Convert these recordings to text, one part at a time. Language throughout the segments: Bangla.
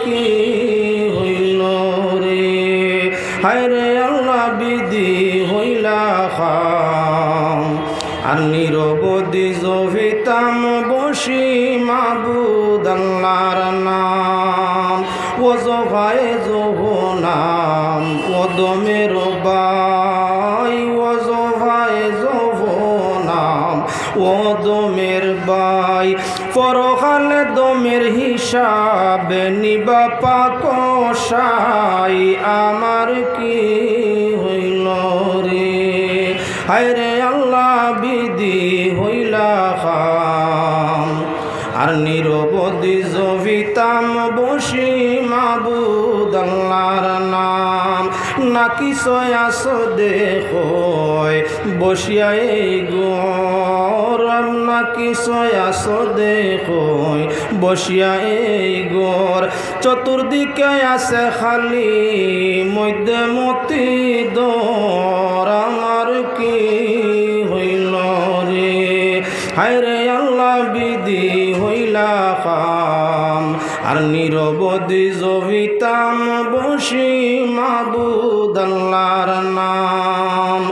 কি হইল রে। হায় রে আল্লাহ বিধি হইলা খাম আর নিরবধি জভিতাম বসি মাবুদ আল্লাহর নাম। ও জভায় জোহনাম ও দমের বাই, ও জভায় জোহনাম ও দমের বাই। পরকালে দমের হিসাবে নিবা পাকশাই আমার কি হইল রে। হায় রে আল্লাহ বিধি হইলা খাম আর নিরবধি জভিতাম বসি মাবুদ আল্লাহর নাম। নাকি সয়াস দেখোয় বসিয়া এই গোর, নাকি সয়াস দেখোয় বসিয়া এই গোর। চতুর্দিকে আছে খালি মধ্যে মতি দর আমার কি হইল রে। হায় রে আল্লাহ বিধি হইলা খাম আর নিরবধি জভিতাম বসি মাবুদ আল্লাহর নাম।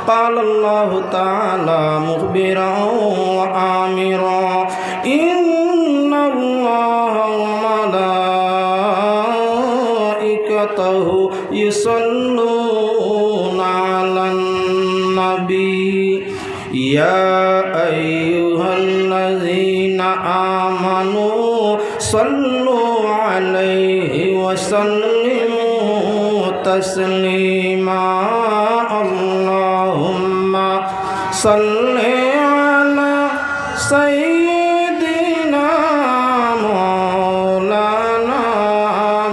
قال الله تعالى مخبرا وآمرا إن الله وملائكته يصلون على النبي يا أيها الذين آمنوا صلوا عليه وسلموا تسليما اللهم صل على سيدنا مولانا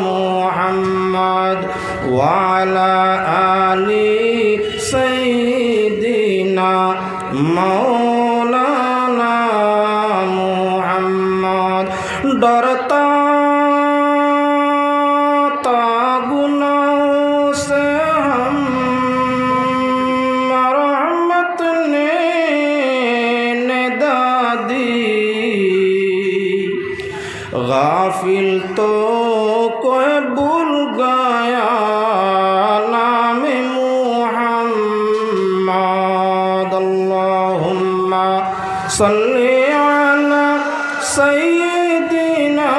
محمد وعلى آل سيدنا مولانا محمد डरता गुनाहों से हम रहमत ने दादी गाफिल तो कोई भूल गया नाम मुहम्मद अल्लाहुम्मा सल्ली अला सय्यिदिना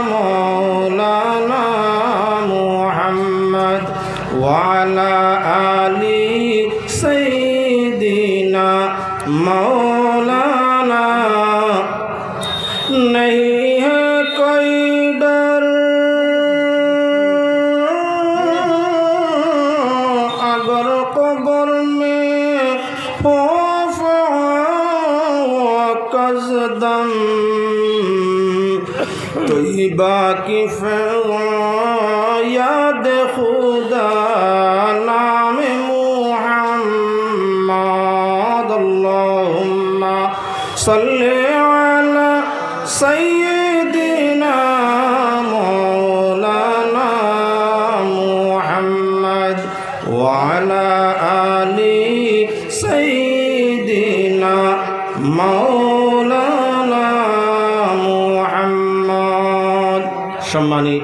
मौलाना मुहम्मद वाला आली सय्यिदिना मौलाना। नहीं है कोई डर अगर कब्र में हो कज़दम तोइबा की याद खुदा नाम मुहम्मद अल्लाहुम्मा सल्ली अला सय्यिदिना मौलाना मुहम्मद वअला आली सय्यिदिना मौलाना मुहम्मद। সম্মানিত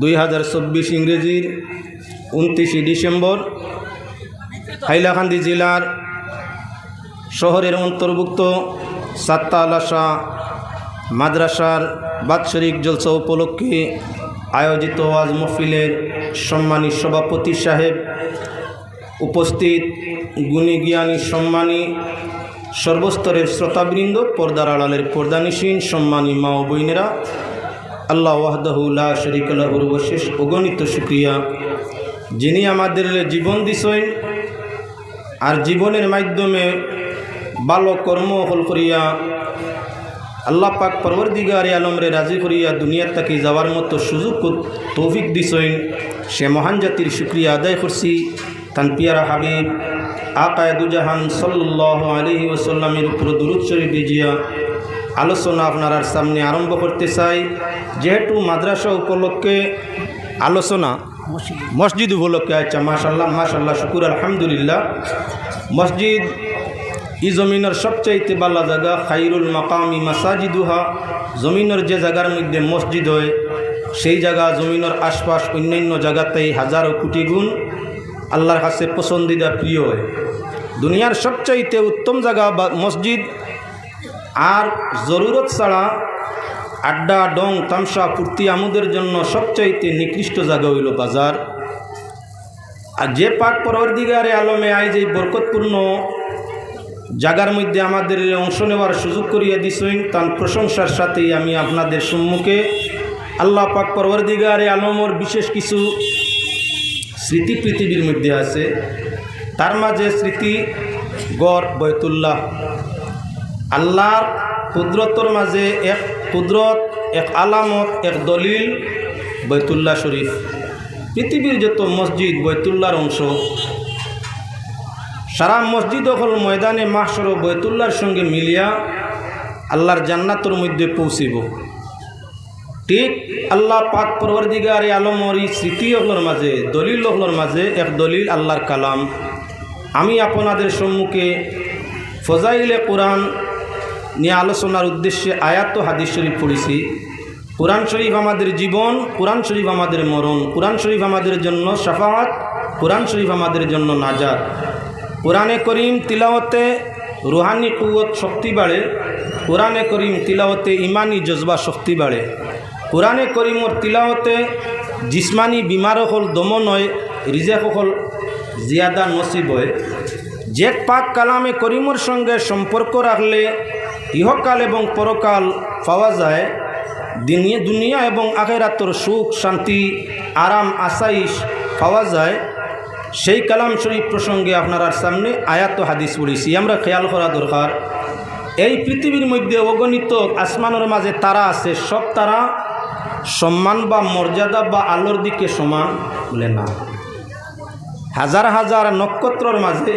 2024 ইংরেজির 29 ডিসেম্বর হাইলাকান্দি জেলার শহরের অন্তর্ভুক্ত সাত্তা আলাসা মাদ্রাসার বাৎসরিক জলসা উপলক্ষে আয়োজিত ওয়াজ মাহফিলের সম্মানী সভাপতি সাহেব, উপস্থিত গুণী জ্ঞানী সম্মানী সর্বস্তরের শ্রোতাবৃন্দ, পর্দার আড়ালের পর্দানিসীন সম্মানী মা ও বোনেরা, আল্লাহ ওয়াহদাহু লা শারীকা লাহুর অশেষ অগণিত শুকরিয়া যিনি আমাদের জীবন দিছেন আর জীবনের মাধ্যমে ভালো কর্ম হল করিয়া আল্লাহ পাক পরবর্তীগারে আলমরে রাজি করিয়া দুনিয়ার তাকে যাওয়ার মতো সুযোগ তৌফিক দিছেন। সে মহান জাতির শুকরিয়া আদায় করছি। তান পিয়ারা হাবিব আকায়ে দুজাহান সাল্লাল্লাহু আলাইহি ওয়াসাল্লামের উপর দুরূদ শরীফ ভিজিয়া আলোচনা আপনার সামনে আরম্ভ করতে চাই। যেহেতু মাদ্রাসা উপলক্ষে আলোচনা মসজিদ উপলক্ষে আচ্ছা মাশাল্লাহ মাশাল্লাহ শুকুর আলহামদুলিল্লাহ। মসজিদ ই জমিনের সবচাইতে ভালো জায়গা, খাইরুল মাকামি মাসাজিদুহা, জমিনের যে জায়গার মধ্যে মসজিদ হয় সেই জায়গা জমিনের আশপাশ অন্যান্য জায়গাতেই হাজারো কোটি গুণ আল্লাহর কাছে পছন্দিদা প্রিয় হয়। দুনিয়ার সবচাইতে উত্তম জায়গা বা মসজিদ, আর জরুরত ছাড়া আড্ডা ডং তামসা ফুর্তি আমোদের জন্য সবচাইতে নিকৃষ্ট জায়গা হইল বাজার। আর যে পাক পরওয়ারদিগারে আলমে আইজ এই বরকতপূর্ণ জায়গার মধ্যে আমাদের অংশ নেওয়ার সুযোগ করিয়া দিছেন, তার প্রশংসার সাথেই আমি আপনাদের সম্মুখে আল্লাহ পাক পরওয়ারদিগারে আলমর বিশেষ কিছু স্মৃতি পৃথিবীর মধ্যে আছে। তার মাঝে স্মৃতি গড় বয়তুল্লাহ, আল্লাহর কুদরতর মাঝে এক কুদরত, এক আলামত, এক দলিল বয়তুল্লাহ শরীফ। পৃথিবীর যত মসজিদ বয়তুল্লাহর অংশ, সারা মসজিদ হল ময়দানে মাহশর বয়তুল্লাহর সঙ্গে মিলিয়া আল্লাহর জান্নাতের মধ্যে পৌঁছিব। ঠিক আল্লাহ পাক পরওয়ারদিগারে আলমর এই স্মৃতি হলর মাঝে, দলিল হলর মাঝে এক দলিল আল্লাহর কালাম। আমি আপনাদের সম্মুখে ফজাইলে কোরআন নিয়ে আলোচনার উদ্দেশ্যে আয়াত ও হাদিস শরীফ পড়েছি। কোরআন শরীফ আমাদের জীবন, কোরআন শরীফ আমাদের মরণ, কোরআন শরীফ আমাদের জন্য শাফাআত, কোরআন শরীফ আমাদের জন্য নাজাত। কোরআনে করিম তিলাওয়াতে রুহানি কুওয়াত শক্তি বাড়ে, কোরআনে করিম তিলাওয়াতে ইমানি জজবা শক্তি বাড়ে। কোরআনে করিমর তিলাওয়াতে জিসমানি বিমার হল দমন হয়, রিজেক হল জিয়াদা নসিব হয়। যে পাক কালামে করিমর সঙ্গে সম্পর্ক রাখলে ইহকাল এবং পরকাল পাওয়া যায়, দুনিয়া এবং আখিরাতের সুখ শান্তি আরাম আসাইশ পাওয়া যায়, সেই কালাম শরীফ প্রসঙ্গে আপনার সামনে আয়াত ও হাদিস পড়েছি। আমরা খেয়াল করা দরকার, এই পৃথিবীর মধ্যে অগণিত আসমানের মাঝে তারা আছে, সব তারা সম্মান বা মর্যাদা বা আলোর দিকে সমান বলে না। হাজার হাজার নক্ষত্রর মাঝে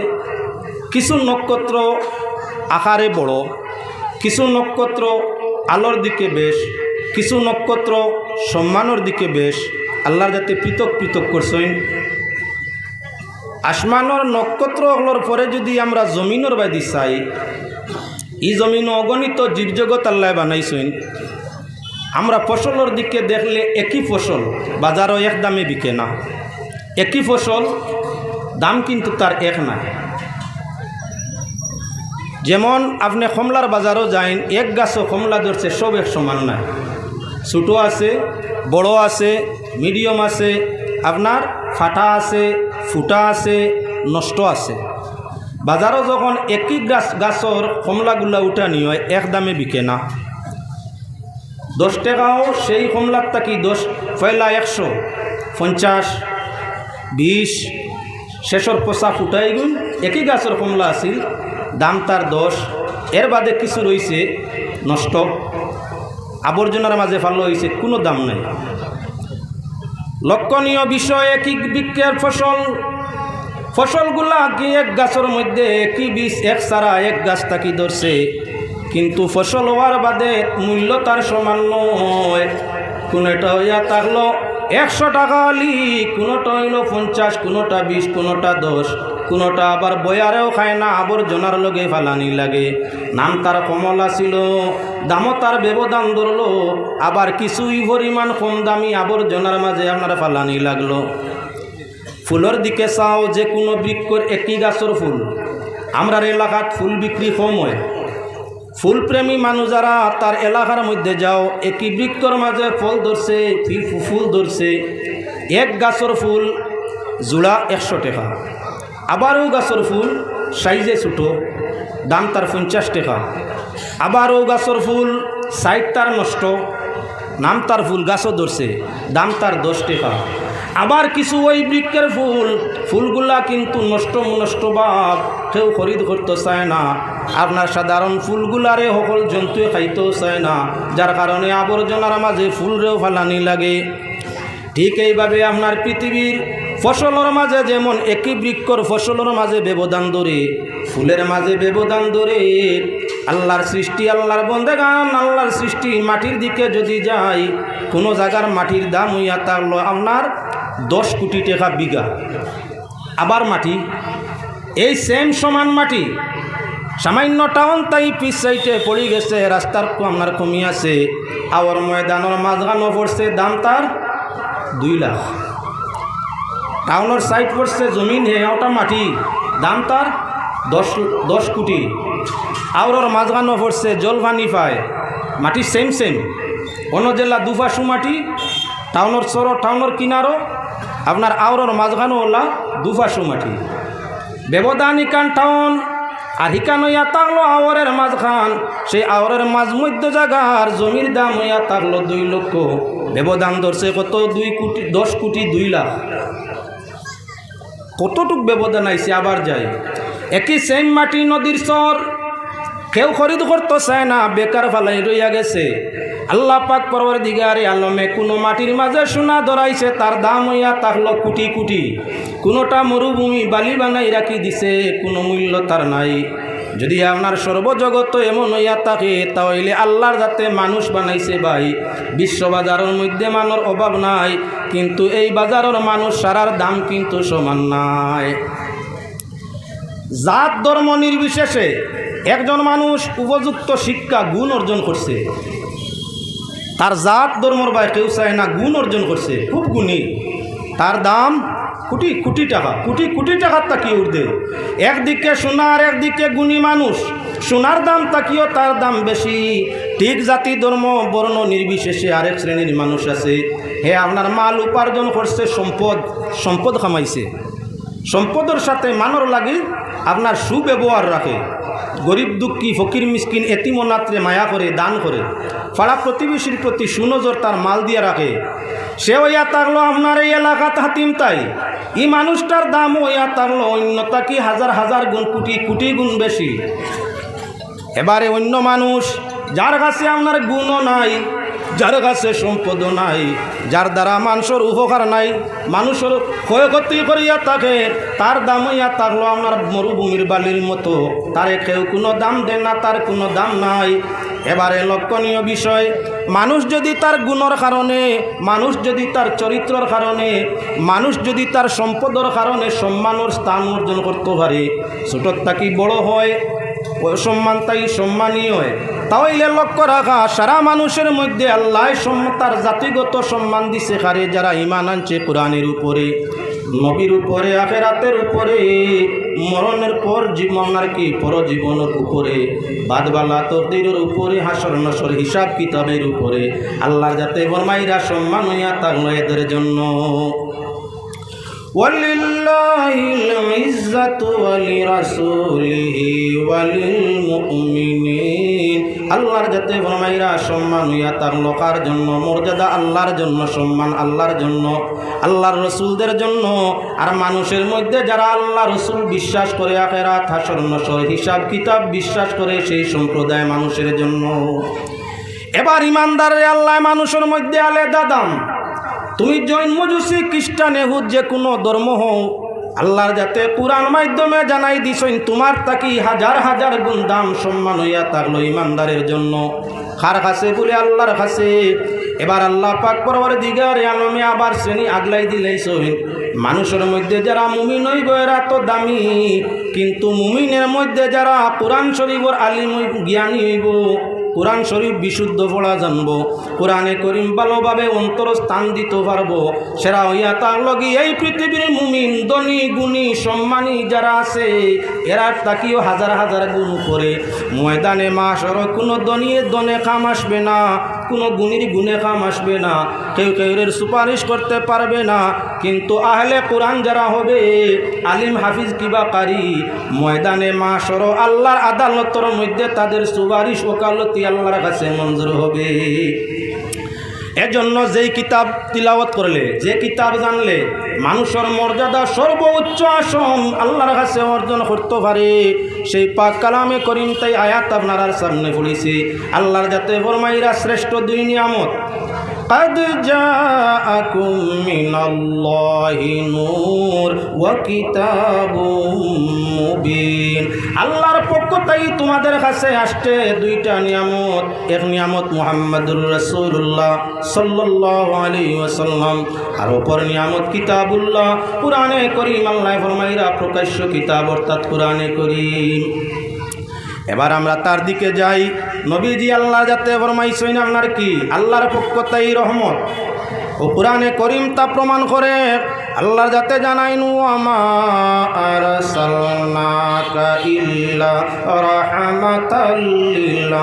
কিছু নক্ষত্র আকারে বড়, কিছু নক্ষত্র আলোর দিকে বেশ, কিছু নক্ষত্র সম্মানের দিকে বেশ। আল্লাহর যাতে পৃথক পৃথক করছেন। আসমানের নক্ষত্রগুলোর পরে যদি আমরা জমিনের বাদি চাই, এই জমিন অগণিত জীবজগৎ আল্লাহ বানাইছেন। আমরা ফসলের দিকে দেখলে একই ফসল বাজারও এক দামে বিকে না, একই ফসল দাম কিন্তু তার এক না। যেমন আপনি কমলার বাজারও যাইন, এক গাছও কমলা ধরছে সব এক সমান না, ছোটো আছে, বড় আছে, মিডিয়াম আছে, আপনার ফাটা আছে, ফুটা আছে, নষ্ট আছে। বাজারও যখন একই গাছর কমলাগুলা উঠানি হয়, এক দামে বিকে না। 10 টাকাও সেই কমলার থাকি 10 পয়লা 100, 50, 20 শেষর পচা ফুটাই গুণ। একই গাছের কমলা আছিল, দাম তার 10, এর বাদে কিছু রয়েছে নষ্ট, আবর্জনার মাঝে ফালো হয়েছে, কোনো দাম নাই। লক্ষণীয় বিষয়, একই বৃক্ষের ফসলগুলা কি এক গাছের মধ্যে একই বীজ এক সারা এক গাছ থাকি ধরছে, কিন্তু ফসল হওয়ার বাদে মূল্য তার সমান নয়। কোনোটা হইয়া থাকলো 100 টাকা আলি, কোনোটা হইল 50, কোনোটা 20, কোনোটা 10, কোনোটা আবার বয়ারেও খায় না, আবর্জনার লগে ফালানি লাগে। নাম তার কমলা ছিল, দামও তার ব্যবধান ধরলো, আবার কিছুই পরিমাণ কম দামি আবর্জনার মাঝে আপনার ফালানি লাগলো। ফুলের দিকে চাও, যে কোনো বৃক্ষর একই গাছের ফুল। আমরা এলাকাত ফুল বিক্রি কম হয়, ফুলপ্রেমী মানুষ যারা তার এলাকার মধ্যে যাও, একই বৃক্ষর মাঝে ফল ধরছে, ফুল ধরছে, এক গাছের ফুল জোড়া 100 টাকা। আবারও গাছের ফুল সাইজে ছোটো, দাম তার 50 টাকা। আবারও গাছের ফুল সাইড তার নষ্ট, নাম তার ফুল গাছও ধরছে, দাম তার 10 টাকা। আবার কিছু ওই বৃক্ষের ফুলগুলা কিন্তু নষ্ট ভাব, কেউ খরিদ করতে চায় না। আপনার সাধারণ ফুলগুলারে সকল জন্তুয়ে খাইতেও চায় না, যার কারণে আবর্জনার মাঝে ফুলরেও ফালানি লাগে। ঠিক এইভাবে আপনার পৃথিবীর ফসলের মাঝে যেমন একই বৃক্ষর ফসলের মাঝে ব্যবধান ধরে, ফুলের মাঝে ব্যবধান ধরে আল্লাহর সৃষ্টি, আল্লাহর বন্দেগান, আল্লাহর সৃষ্টি মাটির দিকে যদি যাই, কোনো জায়গার মাটির দাম হইয়া থাকলো আপনার 10 কোটি টাকা বিঘা। আবার মাটি এই সেম সমান মাটি সামান্য টাউন তাই পিস সাইটে পড়ে গেছে, রাস্তার আপনার কমি আছে, আওয়ার ময়দানের মাঝখানো পড়ছে, দাম তার 2 লাখ। টাউনের সাইড পড়ছে জমিন হে ওটা মাটি, দাম তার 10 কোটি। আওয়ার মাঝখানো পড়ছে জল পানি পায়, মাটি সেম সেম, অন্য জেলা 2 পাশু মাটি, টাউনের সরো টাউনের কিনারো আপনার আওয়ার মাঝখানো ওলা 2 পাশু মাটি, ব্যবধান ইকান টাউন আর হিকান হইয়া থাকলো আওয়ারের মাঝখান। সেই আওয়ারের মাঝ মধ্য জায়গার জমির দাম হইয়া থাকলো 2 লক্ষ, ব্যবধান ধরছে কত 2 কোটি 10 কোটি 2 লাখ। কতটুক ব্যবধান আইছে আবার যায়। একই সেম মাটি নদীর চর, কেউ খরিদ করতে চায় না, বেকার ফালাই রইয়া গেছে। আল্লাহ পাক পরওয়ারদিগারে আলমে কোনো মাটির মাঝে সোনা ধরাইছে, তার দাম হইয়া থাকলো কোটি কোটি। কোনোটা মরুভূমি বালি বানাই রাখি দিছে, কোনো মূল্য তার নাই। যদি আপনার সর্বজগত এমন হইয়া থাকে, তাহলে আল্লাহর যাতে মানুষ বানাইছে ভাই। বিশ্ব বাজারের মধ্যে মানের অভাব নাই, কিন্তু এই বাজারের মানুষ সারার দাম কিন্তু সমান নাই। জাত ধর্ম নির্বিশেষে একজন মানুষ উপযুক্ত শিক্ষা গুণ অর্জন করছে, তার জাত ধর্মর ভাই কেউ চায় না, গুণ অর্জন করছে, খুব গুণী, তার দাম কোটি কোটি টাকা, কোটি কোটি টাকার তাকিয়ে উঠবে। একদিকে সোনা আর একদিকে গুণী মানুষ, সোনার দাম তাকিয়েও তার দাম বেশি। ঠিক জাতি ধর্ম বর্ণ নির্বিশেষে আরেক শ্রেণীর মানুষ আছে, হে আপনার মাল উপার্জন করছে, সম্পদ কামাইছে, সম্পদের সাথে মানর লাগে আপনার সুব্যবহার রাখে, গরিব দুঃখী ফকির মিসকিন এতিম অনাথরে মায়া করে, দান করে, পাড়া প্রতিবেশীর প্রতি সুনজর তার মাল দিয়ে রাখে। সে হইয়া থাকলো আপনার এই এলাকাত হাতিম তাই, এই মানুষটার দাম হইয়া থাকলো অন্যতা কি হাজার হাজার গুণ, কোটি কোটি গুণ বেশি। এবারে অন্য মানুষ যার কাছে আপনার গুণও নাই, যার কাছে সম্পদও নাই, যার দ্বারা মানুষের উপকার নাই, মানুষের ক্ষয়ক্ষতি করিয়া থাকে, তার দাম হইয়া থাকলো আপনার মরুভূমির বালির মতো, তারে কেউ কোনো দাম দেয় না, তার কোনো দাম নাই। এবারে লক্ষণীয় বিষয়, মানুষ যদি তার গুণের কারণে, মানুষ যদি তার চরিত্রের কারণে, মানুষ যদি তার সম্পদের কারণে সম্মানের স্থান অর্জন করতে পারে, ছোটোর থাকি বড় হয়, ওই সম্মান তাই সম্মানীয় হয়। তাহলে লক্ষ্য রাখা, সারা মানুষের মধ্যে আল্লাহ তার জাতিগত সম্মান দিছে কারে, যারা ঈমান আনছে কোরআনের উপরে, নবীর উপরে, আখিরাতের উপরে, মরণের পর জীবন আর কি পরজীবনের উপরে, বাদবালা তকদীরের উপরে, হাসর নসর হিসাব কিতাবের উপরে। আল্লাহর যাতে ফরমাইরা সম্মান হইয়া থাকলো এদের জন্য। ওয়ালিল্লাহিল ইজ্জাতু ওয়ালিরাসূলিহি ওয়ালিলমুমিনিন। আল্লাহর যাতে ফরমাইরা সম্মান হইয়া থাকলো কার জন্য? মর্যাদা আল্লাহর জন্য, সম্মান আল্লাহর জন্য, আল্লাহর রসুলদের জন্য। আর মানুষের মধ্যে যারা আল্লাহ রসুল বিশ্বাস করে, আখিরাত হাসর নসর হিসাব কিতাব বিশ্বাস করে, সেই সম্প্রদায় মানুষের জন্য। এবার ইমানদারে আল্লাহ মানুষের মধ্যে আলাদা দাম। তুমি জৈন মজুসি খ্রিস্টান এহুদ যে কোনো ধর্ম হও, আল্লাহর যাতে কুরআন মাধ্যমে জানাই দিছেন, তোমার তাকি হাজার হাজার গুণ দাম সম্মান হইয়া থাকলো ইমানদারের জন্য। কার কাছে বলে? আল্লাহর কাছে। এবার আল্লাহ পাক পরওয়ারদিগারে আলমে আবার শ্রেণী আগলাই দিলেইছেন, মানুষের মধ্যে যারা মুমিন হইব এরা তো দামি, কিন্তু মুমিনের মধ্যে যারা কোরআন শরীফের আলিম জ্ঞানী হইব, কোরআন শরীফ বিশুদ্ধ পড়া জানবো, কোরআনে করিম ভালোভাবে অন্তর স্থান দিতে পারবো, সেরা হইয়া তার লগে এই পৃথিবীর মুমিন ধনী গুণী সম্মানী যারা আছে, এরা তাকিও হাজার হাজার গুণ করে। ময়দানে মাসর কোনো ধনীর দনে কাম আসবে না, কোনো গুণীর গুণে কাম আসবে না, কেউ কেউরের সুপারিশ করতে পারবে না। কিন্তু আহলে কোরআন যারা হবে, আলিম হাফিজ কিবা কারি, ময়দানে মাসর আল্লাহর আদালতের মধ্যে তাদের সুপারিশ ওকালতি আল্লাহর কাছে মঞ্জুর হবে। এজন্য যেই কিতাব তিলাওয়াত করলে, যে কিতাব জানলে মানুষের মর্যাদা সর্বোচ্চ আসন আল্লাহর কাছে অর্জন করতে পারে, সেই পাক কালামে করিম তাই আয়াত আপনার সামনে পড়েছি। আল্লাহর যাতে ফরমাইরা শ্রেষ্ঠ 2 নিয়ামত, قد جاءكم من الله نور وكتاب مبين। আল্লাহর পক্ষ থেকে তোমাদের কাছে আসছে 2টা নিয়ামত। এক নিয়ামত মুহাম্মদুর রাসূলুল্লাহ সাল্লাল্লাহু আলাইহি ওয়াসাল্লাম, আর অপর নিয়ামত কিতাবুল্লাহ, কোরআনে করিম। আল্লাহ ফরমাইরা প্রকাশ্য কিতাব অর্থাৎ কোরআনে করিম। এবার আমরা তার দিকে যাই। নবীজি আল্লাহ যাতে ফরমাইছেন আপনার কি আল্লাহর পক্ষ তাই রহমত, ও কোরআনে করিম তা প্রমাণ করে। আল্লাহর যাতে জানাইনু আমা আরসালনাকা ইল্লা রাহমাতাল লিল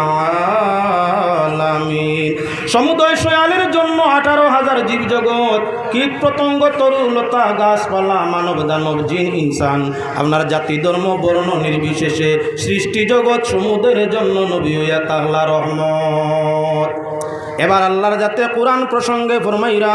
আলামিন। সমুদয় সয়ালের জন্য 18,000 জীবজগৎ, কীট পতঙ্গ, তরুলতা, গাছপালা, মানব দানব, জিন ইনসান, আপনার জাতি ধর্ম বর্ণ নির্বিশেষে সৃষ্টি জগৎ সমুদ্রের জন্য নবী হইয়া তাহলা রহমত। এবার আল্লাহর যাতে কোরআন প্রসঙ্গে ফরমাইরা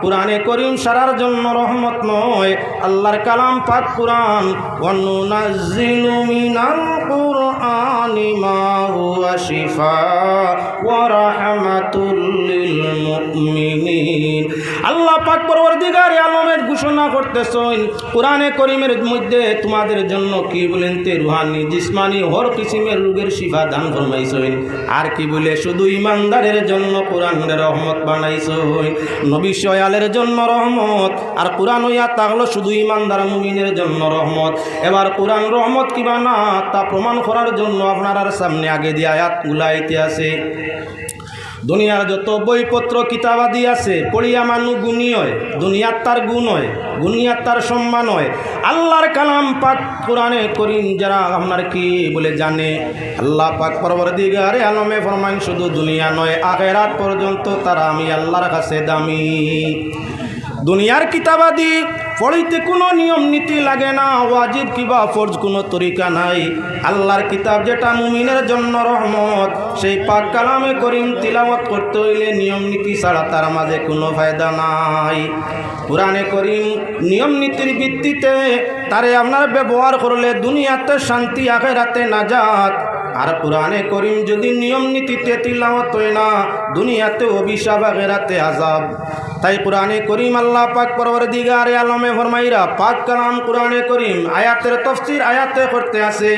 কোরআনে করিম সারার জন্য রহমত নয়, আল্লাহর কালাম পাক কোরআন। ওয়ানুনাজ্জিলু মিনাল কুরআনি মা হুয়া শিফাa'un ওয়া রাহমাতুল লিল মুমিনিন। আল্লাহ পাক পরওয়ারদিগারে আলমের ঘোষণা করতেছেন কোরআনে করিমের মধ্যে তোমাদের জন্য কি বলেন তে রুহানি জিসমানি হর কিসিমের রোগের শিফা দান ফরমাইছেন। আর কি বলে শুধু ইমানদারের জন্য কোরআনের রহমত বানাইছেন। নবী সয়ালের জন্য রহমত, আর কোরআন হইয়া তাহলে শুধু ইমানদার মুমিনের জন্য রহমত। এবার কোরআন রহমত কিবা না তা প্রমাণ করার জন্য আপনার সামনে আগে দিয়ে আয়াত গুলাইতে আছে। দুনিয়ার যত বইপত্র কিতাবাদি আছে পড়িয়া মানুষ গুণী হয়, দুনিয়ার তার গুণ হয়, দুনিয়ার তার সম্মান হয়। আল্লাহর কালাম পাক কোরআনে করিম যারা আপনার কি বলে জানে, আল্লাহ পাক পরওয়ারদিগারে আলমে ফরমান শুধু দুনিয়া নয় আখিরাত পর্যন্ত তারা আমি আল্লাহর কাছে দামি। দুনিয়ার কিতাবাদি পড়িতে কোনো নিয়ম নীতি লাগে না, ওয়াজিব কিবা ফরজ কোনো তরিকা নাই। আল্লাহর কিতাব যেটা মুমিনের জন্য রহমত, সেই পাক কালামে করিম তিলাওয়াত করতে হইলে নিয়ম নীতি ছাড়া তার মাঝে কোনো ফায়দা নাই। কোরআনে করিম নিয়ম নীতির ভিত্তিতে তারে আপনার ব্যবহার করলে দুনিয়াতে শান্তি আখিরাতে নাজাত। আর কোরআনে করিম যদি নিয়ম নীতিতে তিলাওয়াত হয় না, দুনিয়াতে অভিশাপ আখিরাতে আযাব। তাই কোরআনে করিম আল্লাহ পাক পরওয়ারদিগারে আলমে ফরমাইরা পাক কালাম কোরআনে করিম আয়াতের তাফসীর আয়াতে করতে আছে।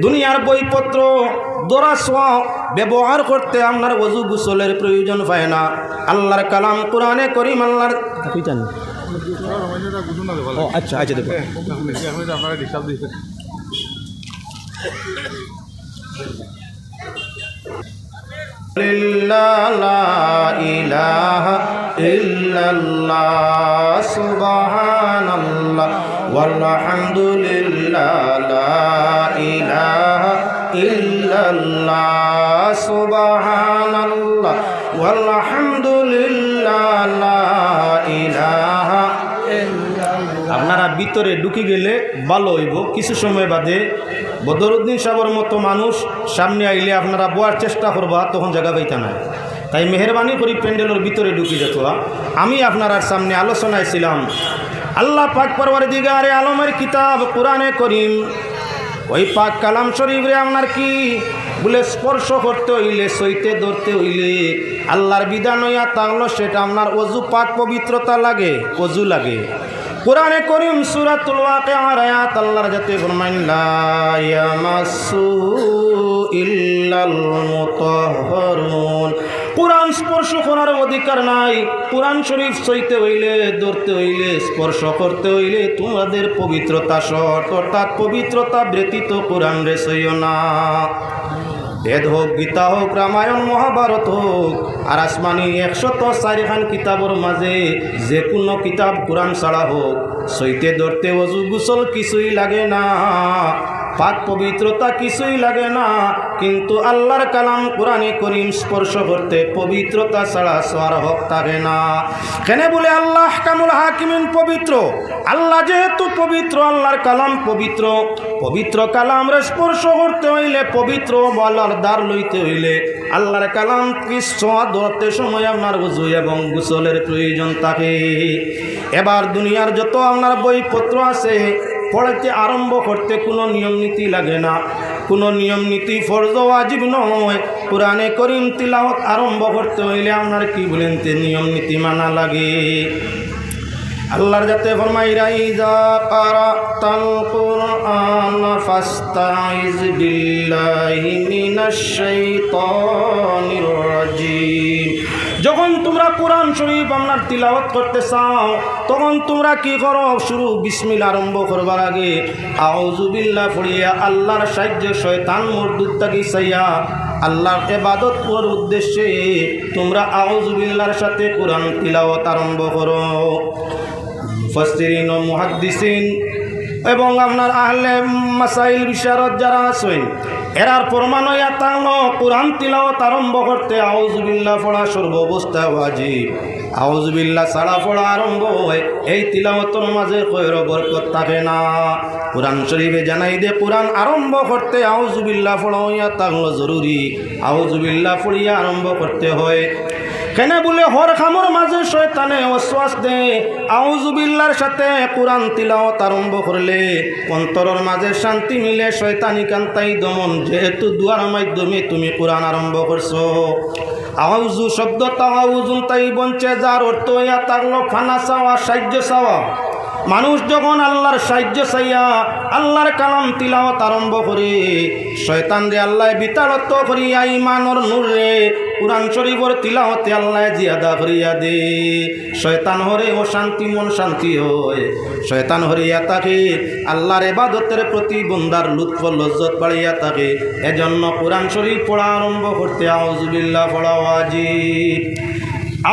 দুনিয়ার বইপত্র দোরা সোয়া ব্যবহার করতে আপনার ওযু গোসলের প্রয়োজন হয় না। আল্লাহর কালাম কোরআনে করিম আল্লাহর আচ্ছা আচ্ছা দেখো লা ইলাহা ইল্লাল্লাহ সুবহানাল্লাহ ওয়ালহামদুলিল্লাহ লা ইলাহা ইল্লাল্লাহ সুবহানাল্লাহ ওয়ালহামদুলিল্লাহ লা ইলাহা ইল্লাল্লাহ। আপনারা ভিতরে ঢুকে গেলে ভালো হইব। কিছু সময় বাদে বদরুদ্দিন সাহেবের মতো মানুষ সামনে আইলে আপনারা বোয়ার চেষ্টা করবা, তখন জায়গা পাইতা না। তাই মেহরবানি করি প্যান্ডেলের ভিতরে ঢুকি যেত। আমি আপনার সামনে আলোচনায় ছিলাম আল্লাহ পাক পরওয়ারদিগারে আলমের কিতাব কোরআনে করিম, ওই পাক কালাম শরীফরে আপনার কি বলে স্পর্শ করতে হইলে সইতে ধরতে হইলে আল্লাহর বিধান হইয়া তাহলে সেটা আপনার ওযু পাক পবিত্রতা লাগে, ওযু লাগে। কোরআনে করিম সূরাতুল ওয়াকিআর আয়াত আল্লাহর যাতে ফরমাইন লা ইয়ামাসসুহু ইল্লাল মুতাহহারুন। কোরআন স্পর্শ করার অধিকার নাই। কোরআন শরীফ সইতে হইলে ধরতে হইলে স্পর্শ করতে হইলে তোমাদের পবিত্রতা শর্ত, অর্থাৎ পবিত্রতা ব্যতীত কোরআন রে সইও না। বেদ হোক, গীতা হোক, রামায়ণ মহাভারত হোক, আর আসমানি 104 কিতাবর মাঝে যে কোনো কিতাব কোরআন ছাড়া হোক সইতে ধরতে ওযু গোসল কিছুই লাগে না, পাক পবিত্রতা কিছুই লাগে না। কিন্তু আল্লাহর কালাম কোরআনে করিম স্পর্শ করতে পবিত্রতা ছাড়া সোয়ার হক থাকে না। কেন বলে আল্লাহ আহকামুল হাকিমিন পবিত্র। আল্লাহ যেহেতু পবিত্র, আল্লাহর কালাম পবিত্র। পবিত্র কালামরে স্পর্শ করতে হইলে, পবিত্র বলার দ্বার লইতে হইলে আল্লাহর কালাম কি সোয়া ধরতে সময় আপনার ওযু এবং গোসলের প্রয়োজন থাকে। এবার দুনিয়ার যত আপনার বইপত্র আছে পড়তে আরম্ভ করতে কোনো নিয়ম নীতি লাগে না, কোনো নিয়ম নীতি ফরজ ওয়াজিব নয়। কোরআনে করিম তিলাওয়াত আরম্ভ করতে হইলে আপনার কি বলেন তে নিয়ম নীতি মানা লাগে। আল্লাহর যাতে ফরমাইরা ইযা কারাতাল কুরআন ফাস্তাইজ বিল্লাহি মিনাশ শাইতানির রাজিম। যখন তোমরা কোরআন শরীফ আপনার তিলাওয়াত করতে চাও তখন তোমরা কি করো? শুরু বিসমিল্লাহ আরম্ভ করবার আগে আউযু বিল্লাহ পড়িয়া আল্লাহর সাহায্য শয়তান মরদুদ তাকি চাইয়া আল্লাহর ইবাদত করার উদ্দেশ্যে তোমরা আউযু বিল্লাহর সাথে কোরআন তিলাওয়াত আরম্ভ করো। মুফাসসিরিন ও মুহাদ্দিসিন এবং আপনার আহলে মাসাইল বিশারদ যারা আছেন এরার প্রমাণ হইয়া তাহলে কোরআন তিলাওয়াত আরম্ভ করতে আউযু বিল্লাহ পড়া সর্বাবস্থায় ওয়াজিব। আউযু বিল্লাহ ছাড়া পড়া আরম্ভ হয় এই তিলাওয়াতের মাঝে খৈর বরকত থাকে না। কোরআন শরীফে জানাই দে কোরআন আরম্ভ করতে আউযু বিল্লাহ পড়া হইয়া তাহলে জরুরি। আউযু বিল্লাহ পড়িয়া আরম্ভ করতে হয় কেন বলে হর খামর মাঝে শয়তানে ওয়াসওয়াস দে। আউযু বিল্লাহর সাথে কোরআন তিলাওয়াত আরম্ভ করলে অন্তরের মাঝে শান্তি মিলে শয়তানি কান্তাই দমন। যেহেতু দুয়ার মাধ্যমে তুমি কোরআন আরম্ভ করছো। আউযু শব্দ তাওয়াউজুন তাই বঞ্চে যার অর্থ হইয়া থাকলো ফানা চাওয়া, সাহায্য চাওয়া। মানুষ যখন আল্লাহর সাহায্য চাইয়া আল্লাহর কালাম তিলাওয়াত আরম্ভ করে শয়তান রে আল্লাহ বিতাড়িত করিয়া ইমানর নূর রে কোরআন শরীফের তিলাওয়াতে আল্লাহ জিয়াদা করিয়া দে। শয়তান হরে ও শান্তি মন শান্তি হয়। শয়তান হরিয়া থাকে আল্লাহর ইবাদতের প্রতি বন্দার লুৎফ লজ্জত বাড়িয়া থাকে। এজন্য কোরআন শরীফ পড়া আরম্ভ করতে আউযু বিল্লাহ পড়া ওয়াজিব।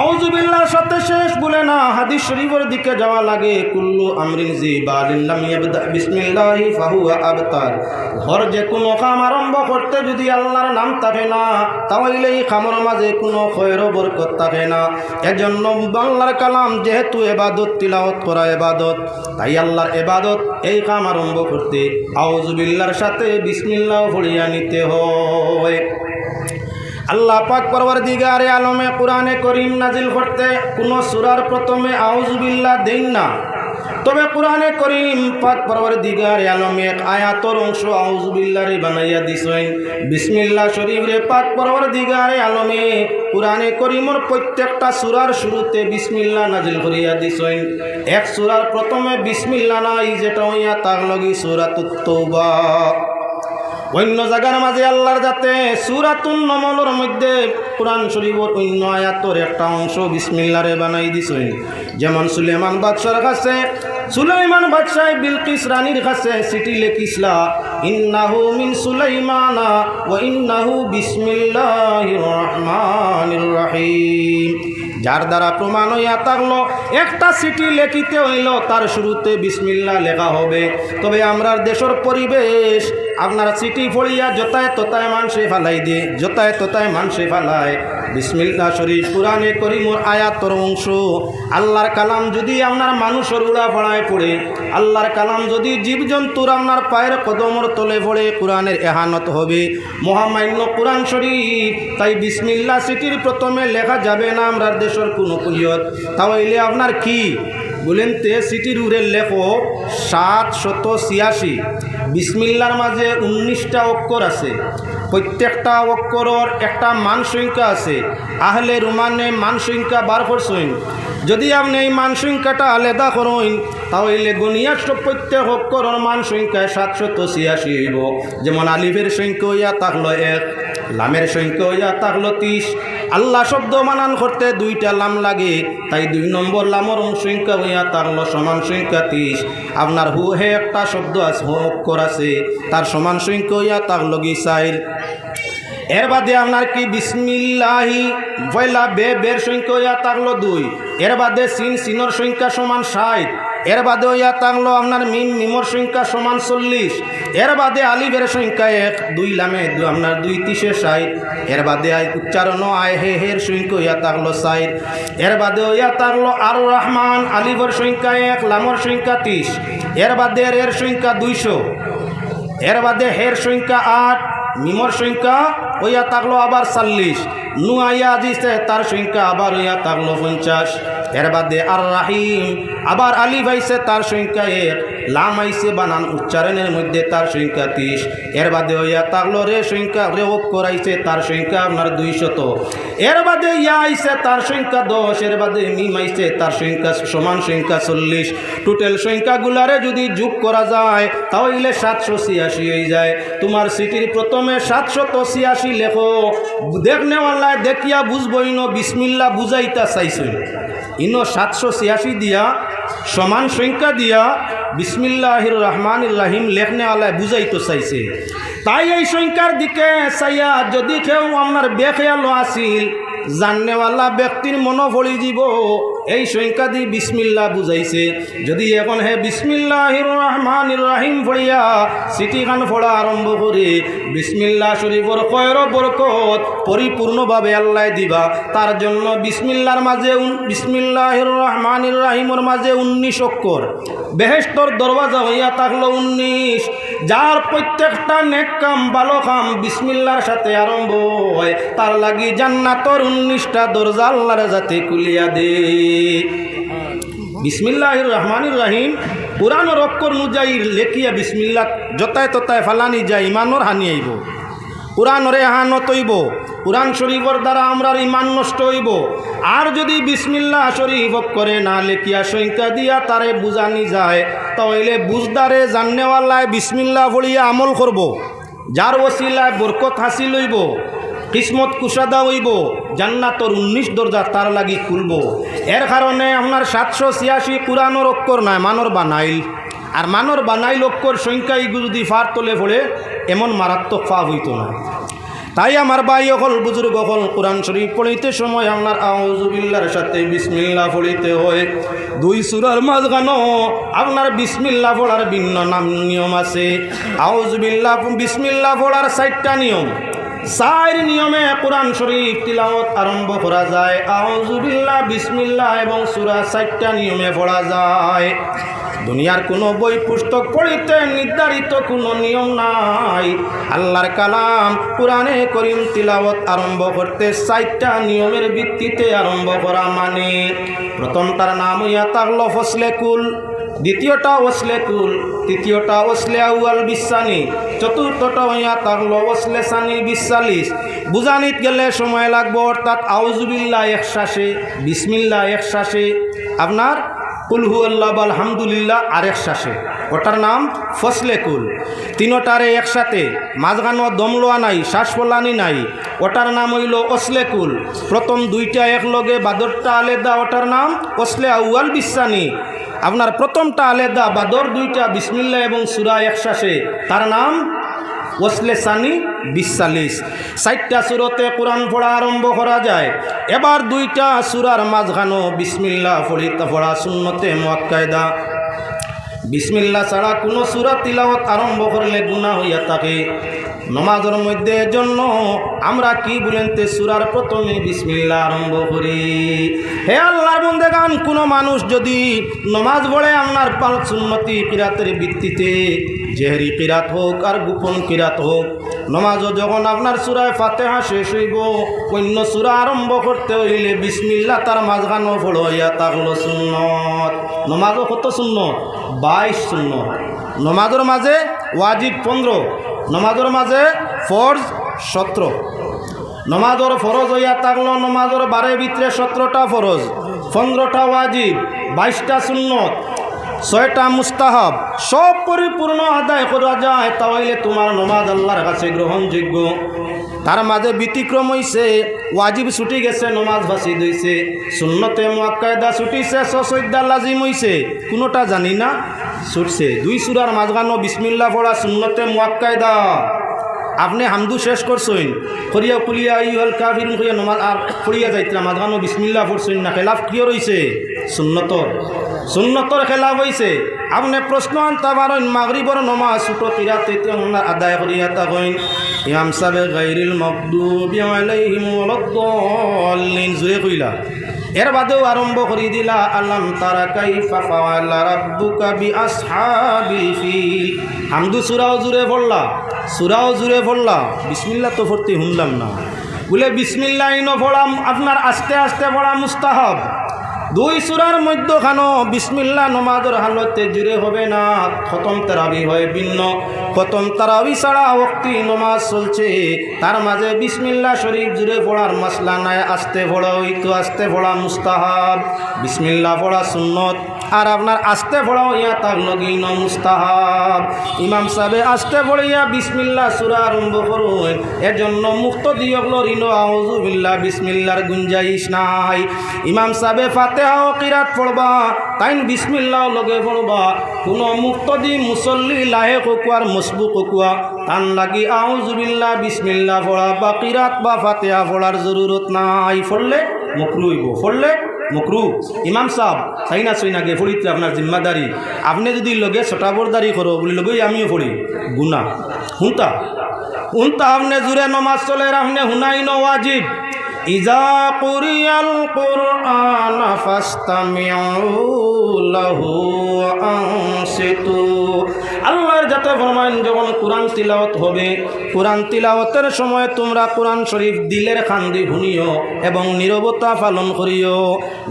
আউযু বিল্লাহর সাথে শেষ বলে না, হাদিস শরীফের দিকে যাওয়া লাগে। কুল্লু আমরিন জিবালিন লাম ইয়াবদা বিসমিল্লাহি ফাহুয়া আবতার। ঘর যে কোনো কাম আরম্ভ করতে যদি আল্লাহর নাম থাকে না তাহলে এই কামের মাঝে কোনো খৈর বরকত থাকে না। এজন্য আল্লাহর কালাম যেহেতু ইবাদত, তিলাওয়াত করা ইবাদত, তাই আল্লাহর ইবাদত এই কাম আরম্ভ করতে আউযু বিল্লাহর সাথে বিসমিল্লাহ পড়িয়া নিতে হয়। আল্লাহ পাক পরওয়ারদিগারে আলমে কোরআনে করিম নাজিল করতে কোনো সূরার প্রথমে আউযু বিল্লাহ দেন না। তবে কোরআনে করিম পাক পরওয়ারদিগারে আলমে এক আয়াতর অংশ আউযু বিল্লাহরে বানাইয়া দিছেন। বিসমিল্লাহ শরীফ রে পাক পরওয়ারদিগারে আলমে কোরআনে করিমের প্রত্যেকটা সূরার শুরুতে বিসমিল্লাহ নাজিল করিয়া দিছেন। এক সূরার প্রথমে বিসমিল্লাহ নাই, যেটা হইয়া তার লাগি সূরাতুত তাওবা। অন্য জায়গার মাঝে আল্লাহর যাতে সূরাতুন নামলের মধ্যে কোরআন শরীফের অন্য আয়াতের একটা অংশ বিসমিল্লাহরে বানাই দিছেন। যেমন সুলাইমান বাদশার কাছে সুলাইমান বাদশাহ বিলকিস রানীর কাছে চিঠি লিখিসলা, ইন্নাহু মিন সুলাইমানা ওয়া ইন্নাহু বিসমিল্লাহির রহমানির রহিম। যার দ্বারা প্রমাণ হইয়া থাকলো একটা চিঠি লিখিতে হইল তার শুরুতে বিসমিল্লাহ লেখা হবে। তবে আমরার দেশের পরিবেশ আপনার চিঠি পড়িয়া যতায় ততায় মানুষে ফালাই দিয়ে, যতায় ততায় মানুষে ফালায়। বিসমিল্লাহ শরীফ কোরআনে করিমর আয়াতর অংশ। আল্লাহর কালাম যদি আপনার মানুষের উড়া পড়ায় পড়ে, আল্লাহর কালাম যদি জীবজন্তুর আপনার পায়ের কদমর তলে পড়ে কোরআনের এহানত হবে। মহামান্য কোরআন শরীফ, তাই বিসমিল্লাহ চিঠির প্রথমে লেখা যাবে না আমরার দেশের কোনো কুলিয়ত। তাহলে আপনার কি বলেন তে চিঠির উড়ে লেখো 786। বিসমিল্লার মাঝে 19টা অক্ষর আছে। প্রত্যেকটা অক্ষরের একটা মান সংখ্যা আছে। আহলে রুমানে মান সংখ্যা বার করছেন। যদি আপনি এই মান সংখ্যাটা আলাদা করেন তাহলে গনিয়া প্রত্যেক অক্ষরের মান সংখ্যায় 786 হইব। যেমন আলিফের সংখ্যা হইয়া থাকলো 1, লামের সংখ্যা হইয়া থাকলো 30। আল্লাহ শব্দ বানান করতে 2টা লাম লাগে, তাই 2 নম্বর লামর সংখ্যা হইয়া থাকলো সমান সংখ্যা 30। আপনার হু হে একটা শব্দ আছে, অক্ষর আছে, তার সমান সংখ্যা হইয়া থাকলো 4। এর বাদে আপনার কি বিসমিল্লাহি পয়লা বের সংখ্যা হইয়া থাকলো 2। এর বাদে সিনর সংখ্যা সমান 60। এর বাদে হইয়া থাকলো আপনার মিমর সংখ্যা সমান 40। এর বাদে আলিফের সংখ্যা 1, 2 লামে আপনার 2 3 60। এর বাদে উচ্চারণ আয় হের সংখ্যা হইয়া থাকলো 4। এর বাদে হইয়া থাকলো আর রহমান, আলিফের সংখ্যা 1, লামর সংখ্যা 30। এর বাদে এর সংখ্যা 200। এর বাদে হের সংখ্যা 8, মিমর সংখ্যা হইয়া থাকলো আবার 40। নু আইয়া দিছে তার সংখ্যা আবার হইয়া থাকলো 50। এর বাদে আর রাহিম, আবার আলিফ আইছে তার সংখ্যা 1, লাম আইছে বানান উচ্চারণের মধ্যে তার সংখ্যা 30, এর বাদে ইয়া তাগলো রে সংখ্যা রে অক্ষর আইছে তার সংখ্যা আপনার 200, এর বাদে ইয়া আইছে তার সংখ্যা 10, এর বাদে মিম আইছে তার সংখ্যা সমান সংখ্যা 40। টোটাল সংখ্যাগুলারে যদি যোগ করা যায় তাহলে 786 হয়ে যায়। তোমার সিটির প্রথমে 786 লেখো, দেখনেওয়ালায় দেখিয়া বুঝবই ন বিসমিল্লা বুঝাইতা চাইছই, ইনো 786 দিয়া সমান সংখ্যা দিয়া বিসমিল্লাহির রহমানির রহিম লেখনেওয়ালায় বুঝাইতে চাইছে। তাই এই সংখ্যার দিকে চাইয়া যদি কেউ আপনার বেখেয়াল আসিল, জাননেওয়ালা ব্যক্তির মনো ভরি দিব এই সংখ্যা দিয়ে বিসমিল্লা বুঝাইছে। যদি এখন হে বিসমিল্লাহির রহমানির রহিম পড়িয়া সিটিখান পড়া আরম্ভ করে বিসমিল্লাহ শরীফর খয়র বরকত পরিপূর্ণভাবে আল্লাহ দিবা। তার জন্য বিসমিল্লার মাঝে বিসমিল্লাহির রহমানির রহিমর মাঝে 19 অক্ষর, বেহেশতর দরওয়াজা হইয়া থাকলো 19। যার প্রত্যেকটা নেক কাম ভালো কাম বিসমিল্লার সাথে আরম্ভ হয়, তার লাগি জান্নাতর 19টা দরজা আল্লাহর যাতে খুলিয়া দে। বিসমিল্লাহির রহমানির রহিম কোরআনের অক্ষর অনুযায়ী লেখিয়া বিসমিল্লা যতায় ততায় ফালানি যায় ইমানর হানি আইব, কোরআনরে হানত হইব, কোরআন শরীফর দ্বারা আমরা ইমান নষ্ট হইব। আর যদি বিসমিল্লাহ শরীফ করে না লেখিয়া সংখ্যা দিয়া তারে বুঝানি যায়, তাহলে বুঝদারে জাননেওয়ালায় বিসমিল্লাহ পড়িয়া আমল করব, যার ওসিলায় বরকত হাসিল হইব, কিসমত কুশাদা হইব, জান্নাতর 19 দরজা তার লাগি খুলব। এর কারণে আপনার 786 কোরআনের অক্ষর নয়, মানর বানাইল। আর মানর বানাইল অক্ষর সংখ্যা এগুলো যদি ফার তোলে পড়ে এমন মারাত্মক ফা হইত না। তাই আমার ভাই হল বুজুর্গ হল কোরআন শরীফ পড়িতে সময় আপনার আউযু বিল্লাহর সাথে বিসমিল্লাহ পড়িতে হয়। 2 সূরার মাঝখানো আপনার বিসমিল্লাহ পড়ার ভিন্ন নাম নিয়ম আছে। আউযু বিল্লাহ বিসমিল্লাহ পড়ার 4টা নিয়ম, 4 নিয়মে কোরআন শরীফ তিলাওয়াত আরম্ভ করা যায়। আউযু বিল্লাহ বিসমিল্লাহ এবং সূরা 4টা নিয়মে পড়া যায়। দুনিয়ার কোনো বই পুস্তক পড়িতে নির্ধারিত কোনো নিয়ম নাই। আল্লাহর কালাম কোরআনে করিম তিলাওয়াত আরম্ভ করতে 4টা নিয়মের ভিত্তিতে আরম্ভ করা। মানে প্রথমটার নাম হইয়া থাকলো ফসলে কুল, দ্বিতীয়টা ওসলে কুল, তৃতীয়টা ওসলে আউয়াল বিসানি, চতুর্থটা হইয়া থাকলো ওসলে সানি 42। বুঝানিত গেলে সময় লাগবে, অর্থাৎ আউযু বিল্লাহ 1 শ্বাসে, বিসমিল্লাহ 1 শ্বাসে, আপনার কুল হু আল্লাহ আলহামদুলিল্লাহ আর 1 শ্বাসে, ওটার নাম ফসলে কুল। তিনোটারে একসাথে, মাঝখানো দম লোয়া নাই, শ্বাস ফলানি নাই, ওটার নাম হইল ওসলে কুল। প্রথম 2টা একলগে, বাদরটা আলাদা, ওটার নাম ওসলে আউয়াল বিসানি। আপনার প্রথমটা আলাদা, বাদর 2টা, বিসমিল্লাহ এবং সূরা 1 শ্বাসে, তার নাম ওসলে সানি 42। 4টা সূরাতে কোরআন পড়া আরম্ভ করা যায়। এবার 2টা সূরার মাঝখানো বিসমিল্লাহ পড়া সুন্নতে মুআক্কাদা। বিসমিল্লাহ ছাড়া কোনো সূরা তিলাওয়াত আরম্ভ করলে গুনাহ হইয়া থাকে। নমাজের মধ্যে জন্য আমরা কি বলেনতে সূরার প্রথমে বিসমিল্লাহ আরম্ভ করি। হে আল্লাহর বান্দাগান, কোনো মানুষ যদি নমাজ পড়ে আপনার পাল সুন্নতি কিরাতের ভিত্তিতে, জেহরি কিরাত হোক আর গোপন কিরাত হোক, নমাজও যখন আপনার সূরায় ফাতিহা শেষ হইব, অন্য সূরা আরম্ভ করতে হইলে বিসমিল্লাহ তার মাঝখানো পড়িয়া থাকলো সুন্নত। নমাজও কত সুন্নত? 22 সুন্নত। নমাজের মাঝে ওয়াজিব 15, নমাজের মাঝে ফরজ 17। নমাজের ফরজ হইয়া থাকলো নমাজের 12 ভিতরে 17টা ফরজ, 15টা ওয়াজিব, 22টা সুন্নত, 6টা মুস্তাহাব, সব পরিপূর্ণ আদায় করা যায়, তাহলে তোমার নমাজ আল্লাহর কাছে গ্রহণযোগ্য। তার মাঝে ব্যতিক্রম হইছে, ওয়াজিব ছুটি গেছে, নমাজ ফাঁসিদ হইছে, সুন্নতে মুআক্কাদা ছুটিছে, সসইদা লাজিম হইছে, কোনোটা জানি না ছুটছে। 2 সূরার মাঝখানো বিসমিল্লাহ পড়া সুন্নতে মুআক্কাদা। আপনি হামদু শেষ করছেন, করিয়া কুলিয়া আইয়ুহাল কাফিরুন করিয়া নমাজ আর পড়িয়া যাইতরা, মাঝখানো বিসমিল্লাহ পড়ছেন না, খেলাফ কিয় রইছে? সুন্নতর খেলাফ হইছে। আপনি প্রশ্ন আনতে পারেন, মাগরিবর নমাজ ছোটো কিরাতে আদায় করিয়া থাকেন, ইমাম সাহেব গায়রিল মাগদুবি আলাইহিম ওয়ালাদ-দাল্লিন জুড়ে কইলা, এর বাদেও আরম্ভ করি দিলা আলাম তারা কাইফা ফাআলা রাব্বুকা বিআসহাবিল ফিল। হামদু সূরাও জুড়ে পড়লা, সূরাও জুড়ে পড়লা, বিসমিল্লাহ তো পড়তে শুনলাম না। বলে বিসমিল্লাহ ইনো পড়া আপনার আস্তে আস্তে পড়া মুস্তাহাব, দুই সূরার মধ্যখানো বিসমিল্লাহ নমাজের হালতে জুড়ে হবে না, খতম তারাবি হয় ভিন্ন। খতম তারাবি ছাড়া ওয়াক্তি নমাজ চলছে, তার মাঝে বিসমিল্লাহ শরীফ জুড়ে পড়ার মাসলা নাই। আস্তে পড়া হইতো, আস্তে পড়া মুস্তাহাব, বিসমিল্লাহ পড়া সুন্নত, আর আপনার আস্তে পড়াও ইয়া তার লগিন মুস্তাহাব। ইমাম সাহেব আস্তে পড়িয়া বিসমিল্লাহ সূরা আরম্ভ করুন, এর জন্য মুক্ত দিয়কল ঋণ আউযু বিল্লাহ বিসমিল্লাহর গুঞ্জাইশ নাই। ইমাম সাহেব ফাতিহা ও কিরাত পড়বা, তাইন বিসমিল্লাহ লগে পড়বা। কোনো মুক্ত দি মুসল্লি লাহে কুকুয়ার মসবুক কুকুয়া তান লাগি আউযু বিল্লাহ বিসমিল্লাহ পড়া বা কিরাত বা ফাতিহা পড়ার জরুরত নাই। পড়লে মকরু হইব, পড়লে মকরু। ইমাম সাহেব তাই না সই না গে পড়িতে আপনার জিম্মাদারি। আপনি যদি লগে ছোটা বরদারি করো বলি লগেই আমিও পড়ি, গুনা হুনতা হুনতা। আপনি জুড়ে নমাজ চলে, আপনি হুনাই ন ওয়াজিব। ইজা কুরিয়াল কুরআন ফাসতামিউ লাহু আনসিতু। আল্লাহর যাতে ফরমান যখন কোরআন তিলাওয়াত হবে, কোরআন তিলাওয়াতের সময় তোমরা কোরআন শরীফ দিলের খান্দি শুনিও এবং নীরবতা পালন করিও।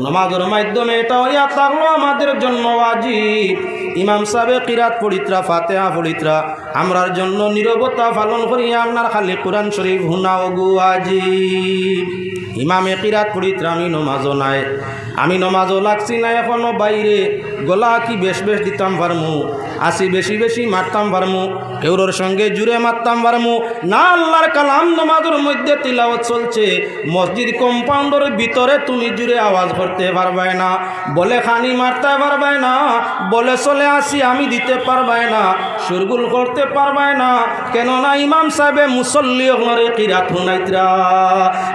নমাজের মাধ্যমে এটা হইয়া থাকলো আমাদের জন্য ওয়াজিব। ইমাম সাহেব কিরাত পড়িত্রা ফাতিহা পড়িত্রা আমরার জন্য নীরবতা পালন করিয়া আপনার খালি কোরআন শরীফ হুনাও গো ওয়াজিব। ইমামে কিরাত পড়িত্রা আমি নমাজও নাই, আমি নমাজও লাগছি না এখনো বাইরে। গলা কি বেশ বেশ দিতাম পারমু, আসি বেশি বেশি মারতাম পারমু, কেউর সঙ্গে জুড়ে মারতাম পারমু না। আল্লাহর কালাম নমাজের মধ্যে তিলাওয়াত চলছে, মসজিদ কম্পাউন্ডের ভিতরে তুমি জুড়ে আওয়াজ করতে পারবে না, বলে খানি মারতে পারবে না, বলে চলে আসি আমি দিতে পারবে না, সুরগুল করতে পারবে না। কেননা ইমাম সাহেবে মুসল্লি হরে কিরাত হুনাইতরা।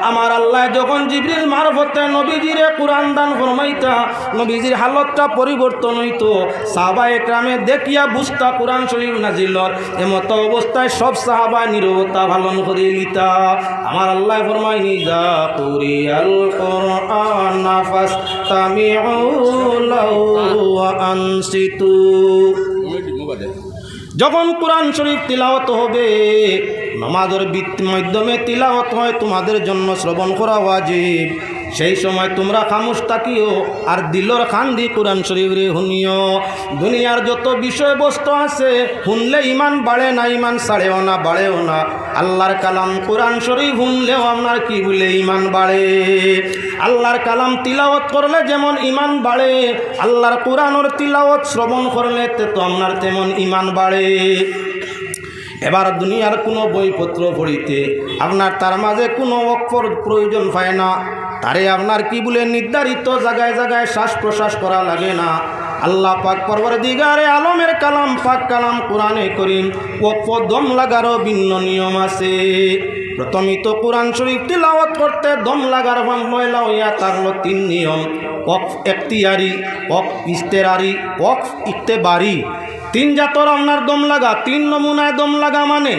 আমার আল্লাহ যখন জিবরিল মারফতে নবীজিরে কোরআন দান ফরমাইতা, নবীজির হালতটা পরিবর্তন হইতো। সাহাবা একরামে দেখিয়া বুঝতা কোরআন শরীফ নাজিলর এমত অবস্থায় সব সাহাবা নীরবতা পালন করে লিতা। আমার আল্লাহ ফরমাইনি যা কুরিয়াল কুরআন ফাসতামিউ লাহু ওয়া আনসিতু। যখন কোরআন শরীফ তিলাওয়াত হবে, নামাজের মাধ্যমে তিলাওয়াত হয়, তোমাদের জন্য শ্রবণ করা ওয়াজিব। সেই সময় তোমরা খামোশ থাকিও আর দিলর খান্দি কোরআন শরীফ রে শুনিও। দুনিয়ার যত বিষয়বস্তু আছে শুনলে ইমান বাড়ে না, ইমান ছাড়েও না, বাড়েও না। আল্লাহর কালাম কোরআন শরীফ শুনলেও আপনার কি বলে ইমান বাড়ে। আল্লাহর কালাম তিলাওয়াত করলে যেমন ইমান বাড়ে, আল্লাহর কোরআনের তিলাওয়াত শ্রবণ করলে তো আপনার তেমন ইমান বাড়ে। এবার দুনিয়ার কোনো বইপত্র পড়িতে আপনার তার মাঝে কোনো অক্ষর প্রয়োজন হয় না, তারে আপনার কি বলে নির্ধারিত জায়গায় জায়গায় শ্বাস প্রশ্বাস করা লাগে না। আল্লাহ পাক পরওয়ারদিগারে আলমের কালাম পাক কালাম কোরআনে করিম ওয়াকফ দম লাগারও ভিন্ন নিয়ম আছে। প্রথমই তো কোরআন শরীফ তিলাওয়াত করতে দম লাগার ময়লা হইয়া থাকলো 3 নিয়ম। ওয়াকফ এখতিয়ারি, ওয়াকফ ইস্তেরারি, ওয়াকফ ইক্তেবারি। 3 জাতর আপনার দম লাগা, 3 নমুনায় দম লাগা। মানে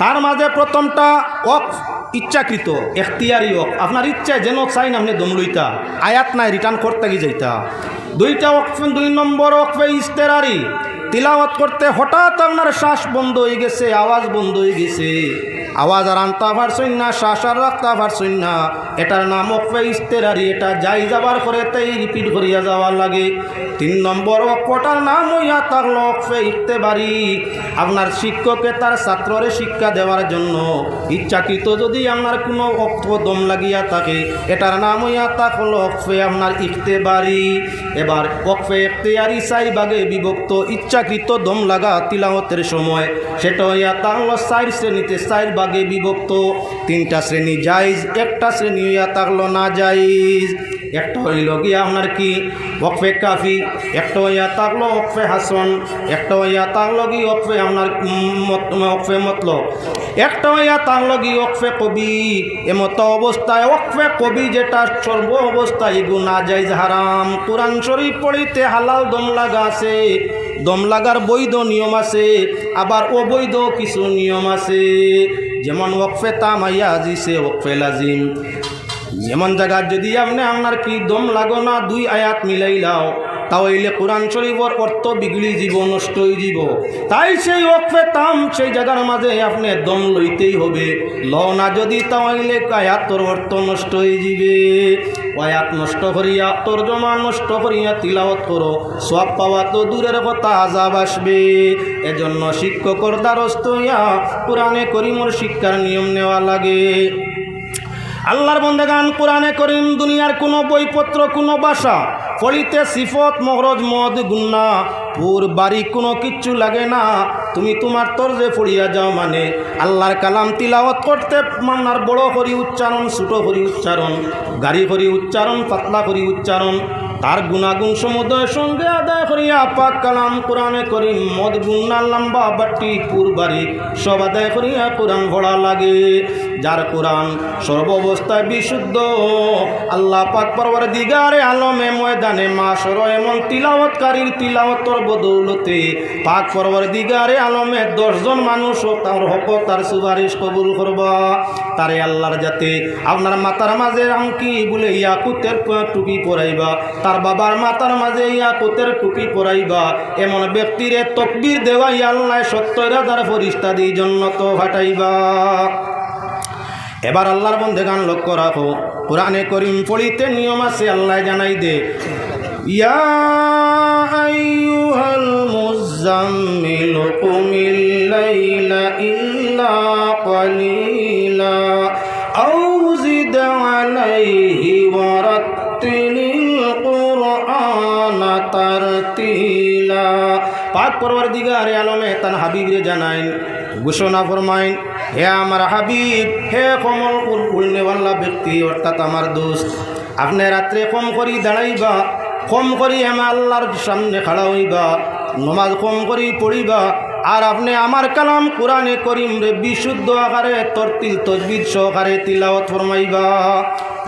তার মাঝে প্রথমটা ওয়াকফ ইচ্ছাকৃত, এখতিয়ারি ওয়াকফ, আপনার ইচ্ছায় যেন চাইন আপনি দম লইতা, আয়াত নাই রিটার্ন করতে গিয়ে যাইতা। 2টা ওয়াকফ, 2 নম্বর ওয়াকফে ইস্তেরারি, তিলাওয়াত করতে হঠাৎ আপনার শ্বাস বন্ধ হয়ে গেছে, আওয়াজ বন্ধ হয়ে গেছে, আওয়াজ আর আনতে পারছেন না, শ্বাস আর রাখতে পারছেন না, এটার নাম ওয়াকফে ইস্তেরারি। এটা যাই যাবার করে তাই রিপিট করিয়া যাওয়া লাগে। 3 নম্বর ওয়াকফটার নাম হইয়া থাকলো ওয়াকফে ইক্তেবারি। আপনার শিক্ষকে তার ছাত্ররে শিক্ষা দেওয়ার জন্য ইচ্ছাকৃত যদি আপনার কোনো ওয়াকফ দম লাগিয়া থাকে, এটার নাম হইয়া থাকলো ওয়াকফে আপনার ইক্তেবারি। এবার ওয়াকফে ইখতিয়ারি 4 ভাগে বিভক্ত। ইচ্ছাকৃত দম লাগা তিলাওয়াতের সময় সেটা হইয়া থাকলো 4 শ্রেণীতে, 4 ভাগে বিভক্ত। 3টা শ্রেণী জায়েজ, 1টা শ্রেণী হইয়া থাকলো না জায়েজ। একটা হইল গিয়া আপনার কি ওয়াকফে কাফি, একটা হইয়া থাকলো ওয়াকফে হাসান, একটা হইয়া থাকলো কি ওয়াকফে আপনার ওয়াকফে মতলব, একটা হইয়া থাকলো কি ওয়াকফে কবি। এমত অবস্থায় ওয়াকফে কবি যেটা সর্ব অবস্থায় গুনাহ জায়েজ হারাম। কোরআন শরীফ পড়িতে হালাল দম লাগা আছে, দম লাগার বৈধ নিয়ম আছে, আবার অবৈধ কিছু নিয়ম আছে। যেমন ওয়াকফে তামাইয়া আজিছে, ওয়াকফে লাজিম। যেমন জায়গা যদি আপনি আপনার কি দম লাগো না 2 আয়াত মিলাইলাও, তাহলে কোরআন শরীফের অর্থ বিগড়ি জীব নষ্ট হয়ে যাব। তাই সেই ওকফে তাম সেই জায়গার মাঝে আপনি দম লইতেই হবে। ল না যদি তাহলে আয়াতর অর্থ নষ্ট হয়ে যাবে। আয়াত নষ্ট করিয়া তর্জমা নষ্ট করিয়া তিলাওয়াত করো, সব পাওয়া তো দূরের কথা আযাব আসবে। এজন্য শিক্ষকর দ্বারস্থ হইয়া কোরআনে করিমর শিক্ষার নিয়ম নেওয়া লাগে। আল্লাহর বন্দেগান, কোরআনে করিম দুনিয়ার কোনো বইপত্র কোনো ভাষা পড়িতে সিফত মগরজ মদ গুন্না পুর বাড়ি কোনো কিচ্ছু লাগে না। তুমি তোমার তর্জে পড়িয়া যাও, মানে আল্লাহর কালাম তিলাওয়াত করতে মান্নার বড় করি উচ্চারণ, ছোটো করি উচ্চারণ, গাড়ি করি উচ্চারণ, পাতলা করি উচ্চারণ, তার গুণাগুণ সমুদয় সঙ্গে আদায় করিয়া পাক কালাম কোরআনে করিম মদ গুন্না লম্বা বাটি পুর বাড়ি সব আদায় করিয়া কোরআন পড়া লাগে। যার কোরআন সর্বাবস্থায় বিশুদ্ধ, আল্লাহ পাক পরওয়ারদিগারে আলমে ময়দানে মাশর এমন তিলাওয়াতকারীর তিলাওয়াতর বদৌলতে পাক পরওয়ারদিগারে আলমে 10 জন মানুষও তার হক তার সুপারিশ কবুল করবা। তারে আল্লাহর যাতে আপনার মাথার মাঝে আংকি বলে ইয়াকুতের টুপি পরাইবা, তার বাবার মাথার মাঝে ইয়াকুতের টুপি পরাইবা, এমন ব্যক্তিরে তকবীর দেওয়াই আল্লাহ 70,000 ফেরেশতা দিয়ে জান্নাত ফাটাইবা। এবার আল্লাহর বন্দেগান লক্ষ্য রাখো, কোরআনে করিম পড়িতে নিয়ম আছে। আল্লাহ জানাই দে, ইয়া আইয়ুহাল মুযাম্মিল কুমিল লাইলা ইল্লা কালিলা আও জিদ আলাইহি ওয়ারাত্তিলিল কুরআনা তারতিলা। পাক পরওয়ারদিগারে আলমে তান হাবিবরে জানাইন, ঘোষণা ফরমাইন, হে আমার হাবিব, হে কমল উলনেওয়ালা ব্যক্তি অর্থাৎ আমার দোস্ত, আপনি রাত্রে কম করি দাঁড়াইবা, কম করি আমার আল্লাহর সামনে খাড়া হইবা, নমাজ কম করি পড়িবা, আর আপনি আমার কালাম কোরআনে করিম রে বিশুদ্ধ আকারে তরতিল তজবিদ সহকারে তিলাওয়াত ফরমাইবা।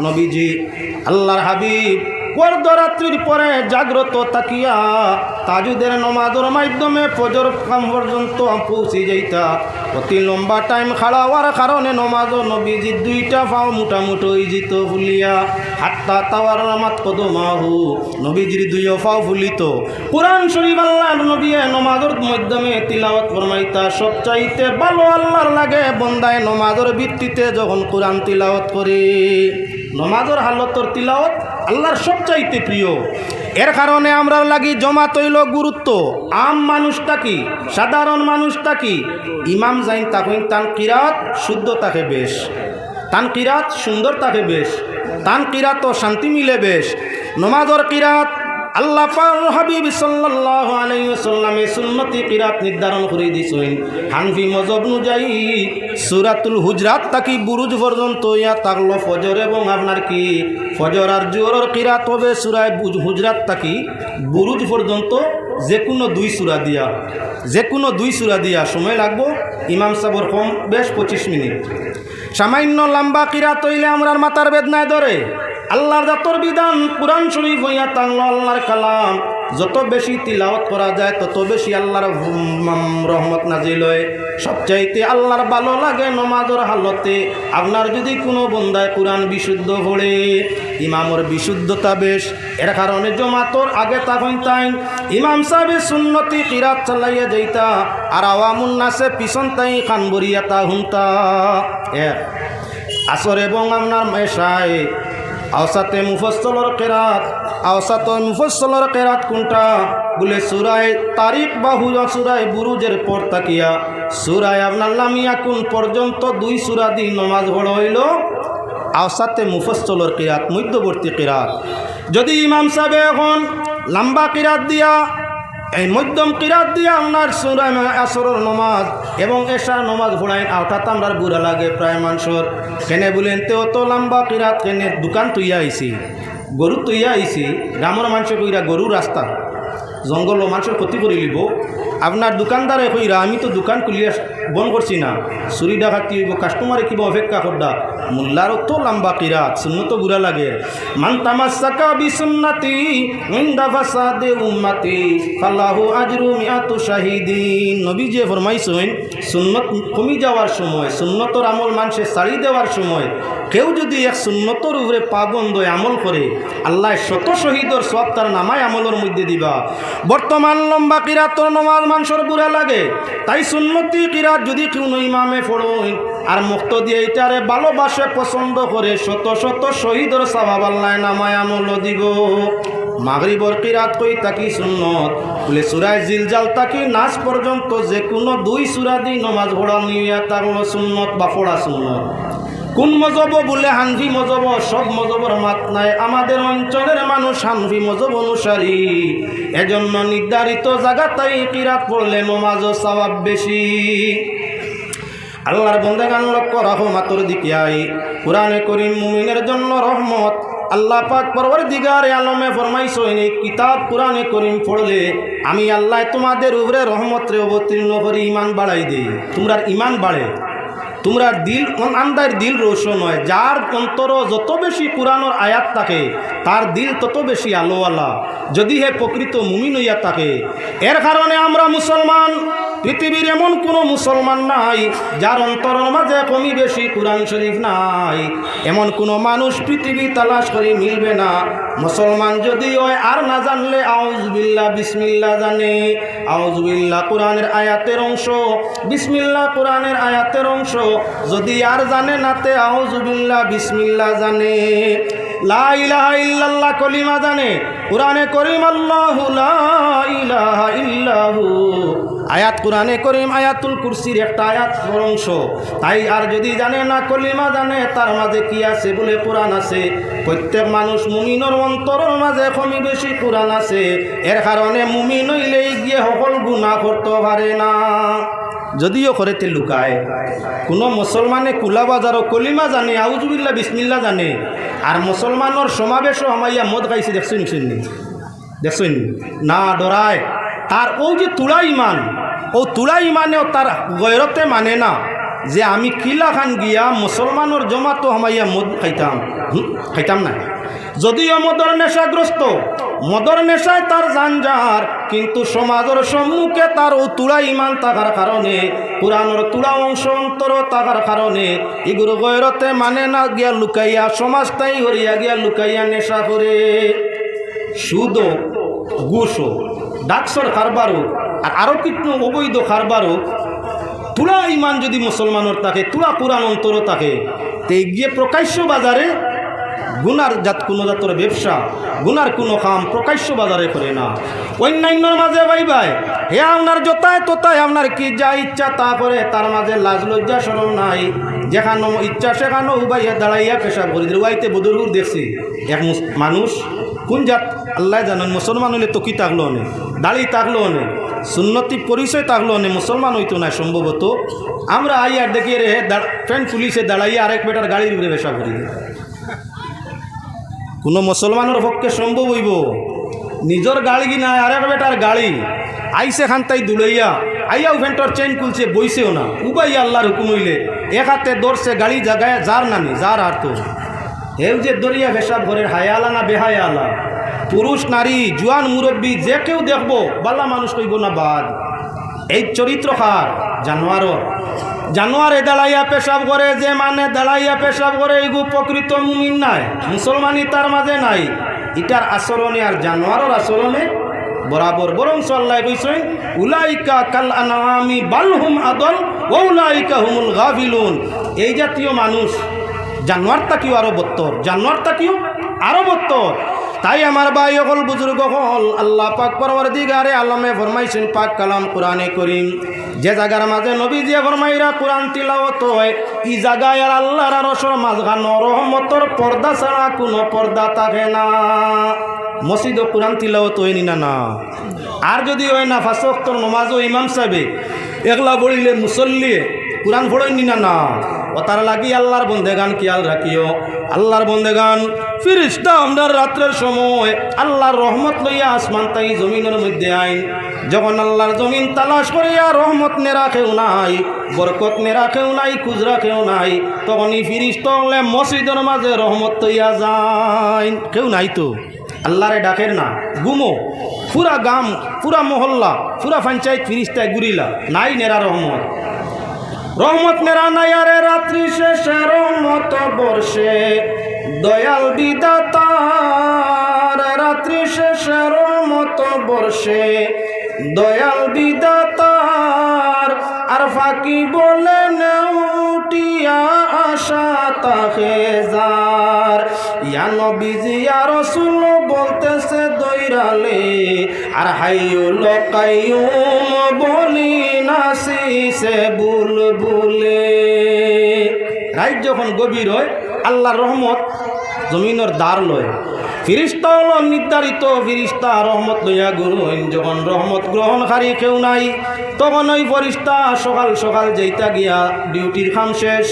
নবীজি আল্লাহর হাবিব অর্ধরাত্রির পরে জাগ্রত তাকিয়া তাজুদের নমাজের মাধ্যমে ফজর পর্যন্ত পৌঁছে যাইতা। অতি লম্বা টাইম খাড়া হওয়ার কারণে নমাজও নবীজি 2টা পাও মোটামুটি হয়ে যেত ফুলিয়া, হাত্তা তাওয়ার নামাত কদমাহু, নবীজির 2 পাও ফুলিত। কোরআন শরীফ আল্লাহর নবী নমাজের মাধ্যমে তিলাওয়াত ফরমাইতা। সবচাইতে ভালো আল্লাহর লাগে বন্দায় নমাজের ভিত্তিতে যখন কোরআন তিলাওয়াত করে। নমাজের হালতর তিলাওয়াত আল্লাহর সবচাইতে প্রিয়। এর কারণে আমরা লাগি জমা তৈল গুরুত্ব। আম মানুষটা কি, সাধারণ মানুষটা কি, ইমাম যাইন তাকইন তান কিরাত শুদ্ধ থাকে বেশ, তান কিরাত সুন্দর থাকে বেশ, তান কিরাত শান্তি মিলে বেশ। নমাজর কিরাত আল্লাহ পাক হাবিব সাল্লাল্লাহু আলাইহি ওয়াসাল্লাম সুন্নতি কিরাত নির্ধারণ করে দিয়েছেন। হানফি মযহব অনুযায়ী সূরাতুল হুজরাত তাকি বুরুজ পর্যন্ত ইয়া তাকলো ফজর এবং আপনার কি ফজর আর জোহরের কিরাত হবে সূরা হুজরাত তাকি বুরুজ পর্যন্ত যে কোনো 2 সূরা দিয়া, যে কোনো 2 সূরা দিয়া সময় লাগবো ইমাম সাহেবের কম বেশ 25 মিনিট। সামান্য লম্বা কিরাত হইলে আমরার মাথার বেদনায় ধরে। আল্লাহর জাতর বিধান কোরআন শরীফ হইয়া তাংলো আল্লাহর কালাম যত বেশি তিলাওয়াত করা যায় তত বেশি আল্লাহর রহমত নাজিল হয়। সবচাইতে আল্লাহর ভালো লাগে নমাজের হালতে আপনার যদি কোনো বন্দায় কোরআন বিশুদ্ধ পড়ে, ইমামর বিশুদ্ধতা বেশ। এর কারণে জমাতর আগে তখন তাই ইমাম সাহেবের সুন্নতি কিরাত চালাইয়া যাইতা, আর আওয়ামুন নাসে পিছন তাই খান বরিয়া তা হুনতা। আসর এবং আপনার মেশায় আওসাতে মুফস্সলর কিরাত, আওসাত মুফস্সলর কিরাত কোনটা বলে সূরায়ে তারিক বা সূরায়ে বুরুজের পর তাকিয়া সূরায়ে আপনার লাম ইয়াকুন পর্যন্ত 2 সূরা দিয়ে নামাজ পড়া হইল আওসাতে মুফস্সলর কিরাত, মধ্যবর্তী কিরাত। যদি ইমাম সাহেব এখন লম্বা কিরাত দিয়া এই মধ্যম কিরাত দিয়া আপনার সূরা আসরের নামাজ এবং এশার নামাজ পড়ায় আওটাতে আমরা বুড়া লাগে প্রায় মানুষের। কেনে বলেন তো অত লম্বা কিরাত কেনে? দোকান তুইয়া আইছি, গরু তুইয়া আইছি, গ্রামের মানুষের কইরা গরু রাস্তা জঙ্গল ও মানুষের ক্ষতি করে লিব, আপনার দোকানদারে কইরা আমি তো দোকান খুলিয়া বন্ধ করছি না, চুরি ডাকাতি হইব, কাস্টমারে কিবা অপেক্ষা করডা। মোল্লারও তো লম্বা কিরাত, সুন্নত বুড়া লাগে। মান তামাসসাকা বিসুন্নতি ইনদা ফাসাদে উম্মতি ফালাহু আজরু মিআতু শাহিদিন। নবী যে ফরমাইছেন সুন্নত কমি যাওয়ার সময়, সুন্নতর আমল মানুষে ছাড়ি দেওয়ার সময় কেউ যদি এক সুন্নতর উপরে পাবন্দ আমল করে, আল্লাহ শত শহীদর সব তার নামায় আমলের মধ্যে দিবা। বর্তমান লম্বা কিরাতর নমাজ মানুষের বুড়া লাগে, তাই সুন্নতি কিরাত যদি কোনো ইমামে পড়েন আর মুক্ত দিয়ে এটারে ভালোবাসে পছন্দ করে, শত শত শহীদর সওয়াব আল্লাহ নামায় আমল দিব। মাগরিবর কিরাত কই তাকি সুন্নত বলে সূরা জিলজাল তাকি নাস পর্যন্ত যে কোনো 2 সূরা দিয়ে নামাজ পড়া নিয়া তার হলো সুন্নত বা পড়া সুন্নত। কোন মজব বলে হানফি মজব, সব মজবর মাত নাই। আমাদের অঞ্চলের মানুষ হানফি মজব অনুসারী, এজন্য নির্ধারিত জায়গাতেই কিরাত পড়লে নমাজও সওয়াব বেশি। আল্লাহর বন্দেগান লক্ষ্য রাখো মাতর দিকে আই। কুরআনে করিম মুমিনের জন্য রহমত। আল্লাহ পাক পরওয়ারদিগারে আলমে ফরমাইছেন এই কিতাব কুরআনে করিম পড়লে আমি আল্লাহ তোমাদের উপরে রহমতরে অবতীর্ণ করে ঈমান বাড়াই দেই। তোমরা ঈমান বাড়ে, তোমরা দিল আন্দার দিল রোশন হয়। যার অন্তর যত বেশি কুরআনের আয়াত থাকে তার দিল তত বেশি আলোওয়ালা, যদি হে প্রকৃত মুমিন হইয়া থাকে। এর কারণে আমরা মুসলমান, পৃথিবীর এমন কোনো মুসলমান নাই যার অন্তরের মাঝে কমি বেশি কুরআন শরীফ নাই। এমন কোনো মানুষ পৃথিবী তালাশ করে মিলবে না। মুসলমান যদি হয় আর না জানলে আউযুবিল্লাহ বিসমিল্লাহ জানে। আউযুবিল্লাহ কোরআনের আয়াতের অংশ, বিসমিল্লাহ কোরআনের আয়াতের অংশ। যদি আর জানে নাতে আউযুবিল্লাহ বিসমিল্লাহ জানে। লা ইলাহা ইল্লাল্লাহ কলিমা জানে। কুরআনে করিম আল্লাহু লা ইলাহা ইল্লাহু আয়াত, কুরআনে করিম আয়াতুল কুরসির একটা আয়াত অংশ। তাই আর যদি জানে না কলিমা জানে তার মাঝে কি আছে বলে কোরআন আছে। প্রত্যেক মানুষ মুমিনের অন্তরের মাঝে কমি বেশি কোরআন আছে। এর কারণে মুমিন হইলেই গিয়ে সকল গুনাহ করতে পারে না, যদিও করেতে লুকায়। কোনো মুসলমানে কুলা বাজারও কলিমা জানে, আউযুবিল্লাহ বিসমিল্লাহ জানে, আর মুসলমানের সমাবেশও আমাইয়া মদ খাইছে দেখছেন না ডরায়। তার ও যে তুলা ইমান, ও তুলা ইমানেও তার গয়রতে মানে না যে আমি কিলা খান গিয়া মুসলমানের জমাতো আমাইয়া মদ খাইতাম না। যদিও মদর নেশাগ্রস্ত, মদর নেশায় তার জানজার, কিন্তু সমাজের সম্মুখে তার ও তুলা ইমান থাকার কারণে, কোরআনের তুলা অংশ অন্তর থাকার কারণে এগুলো গয়রতে মানে না, গিয়া লুকাইয়া সমাজটাই হরিয়া গিয়া লুকাইয়া নেশা করে। সুদও, ঘুষও, ডাকসর কারবারও আর আরও কিছু অবৈধ কারবারও তুলা ইমান যদি মুসলমানের থাকে, তুলা কোরআন অন্তর থাকে, তে গিয়ে প্রকাশ্য বাজারে গুনার কোনো জাতর ব্যবসা, গুনার কোনো কাম প্রকাশ্য বাজারে করে না। অন্যান্যর মাঝে ভাই হে আপনার যতায় ততায় আপনার কি যা ইচ্ছা তা করে, তার মাঝে লাজ লজ্জা শরম নাই। যেখানো ইচ্ছা সেখানো উবাইয়া দাঁড়াইয়া পেশা করে দিল। উবাইতে বদরুর দেখছি এক মানুষ, কোন জাত আল্লাহ জানেন, মুসলমান হইলে তো কি থাকলো অনেক, দাড়ি থাকলো অনেক, সুন্নতি পরিচয় থাকলো অনেক, মুসলমান হইতো না সম্ভবত। আমরা আইয়ার দেখি রে ফ্রেন্ড পুলিশে দাঁড়াইয়া আরেক বেটার গাড়ির উপরে পেশা করি। কোনো মুসলমানের পক্ষে সম্ভব হইব? নিজের গাড়ি কি নাই, আরেক বেটার গাড়ি আইসে খান তাই দুলাইয়া আইয়াও ফ্যান্টর চেইন খুলছে, বইছেও না, উবাইয়া আল্লাহর হুকুম হইলে এক হাতে ধরছে গাড়ি জাগায়, যার নামি যার আর তো হেউ যে দরিয়া পেশাব ঘরের হায়ালা না বেহায়ালা, পুরুষ নারী জোয়ান মুরব্বী যে কেউ দেখবো বালা মানুষ কইব না বাদ। এই চরিত্র খার জানোয়ারও, জানোয়ারে দাঁড়াইয়া পেশাব করে, যে মানে দাঁড়াইয়া পেশাব করে এগু প্রকৃত মুমিন নাই, মুসলমানই তার মাঝে নাই। এটার আচরণে আর জানোয়ারের আচরণে বরাবর। বরং আল্লাহ কইছেন উলাইকা কাল আনআমি বাল হুম আদল ওয়া উলাইকা হুমুল গাফিলুন। এই জাতীয় মানুষ জানোয়ার তাকিও আরো বত্তর, জানোয়ার তাকিও আরো বত্তর। তাই আমার ভাই হল বুজুর্গ হল, আল্লাহ পাক পরওয়ারদিগারে আলমে ফরমাইছেন পাক কালাম কোরআনে করিম, যে জায়গার মাঝে নবী যে ফরমাইরা কোরআন তিলাওয়াত হয় ই জায়গায় আর আল্লাহর আরশের মাঝখানে রহমতর পর্দা ছাড়া কোনো পর্দা থাকে না। মসজিদ ও কোরআন তিলাওয়াত হয় না না, আর যদি হয় না 5 ওয়াক্ত নামাজও ইমাম সাহেবে একলা বলিলে মুসল্লিয়ে কোরআন পড়েন না না, ও তার লাগি আল্লাহর বন্দেগান খেয়াল রাখিও। আল্লাহর বন্দেগান ফিরিস্তা আমরা রাত্রের সময় আল্লাহর রহমত লইয়া আসমান তাই জমিনের মধ্যে আইন। যখন আল্লাহর জমিন তালাশ করিয়া রহমত নে রাখেও নাই, বরকত নে রাখেও নাই, খুঁজ রাখেও নাই, তখনই ফিরিস্তা হলে মসজিদের মাঝে রহমত তৈয়া যায়। কেউ নাই তো আল্লাহরে ডাকের না, গুমো পুরা গাম, পুরা মহল্লা, পুরা পঞ্চায়েত ফিরিস্তায় ঘুরিলা, নাই নেরা রহমত। রহমত নেরা নাই আরে রাত্রি শেষে রহমত বর্ষে দয়াল বিধাতার, রাত্রি শেষে রহমত বর্ষে দয়াল বিধাতার। আর ফাঁকি বলে নেউটিয়া আশা তাকে যার, ইয়া নবীজি ইয়া রাসূল বলতেছে দৈরালে, আর হাইয়ুল কাইয়ুম বলি নাসিসে বুলবুলে। রাত যখন গভীর হয় আল্লাহর রহমত জমিনের দ্বার লয়, ফিরিস্তা হলো নির্ধারিত ফিরিস্তা রহমত লইয়া গুরুইন। যখন রহমত গ্রহণকারী কেউ নাই তখন ওই ফরিস্তা সকাল সকাল যেইতা গিয়া ডিউটির কাম শেষ,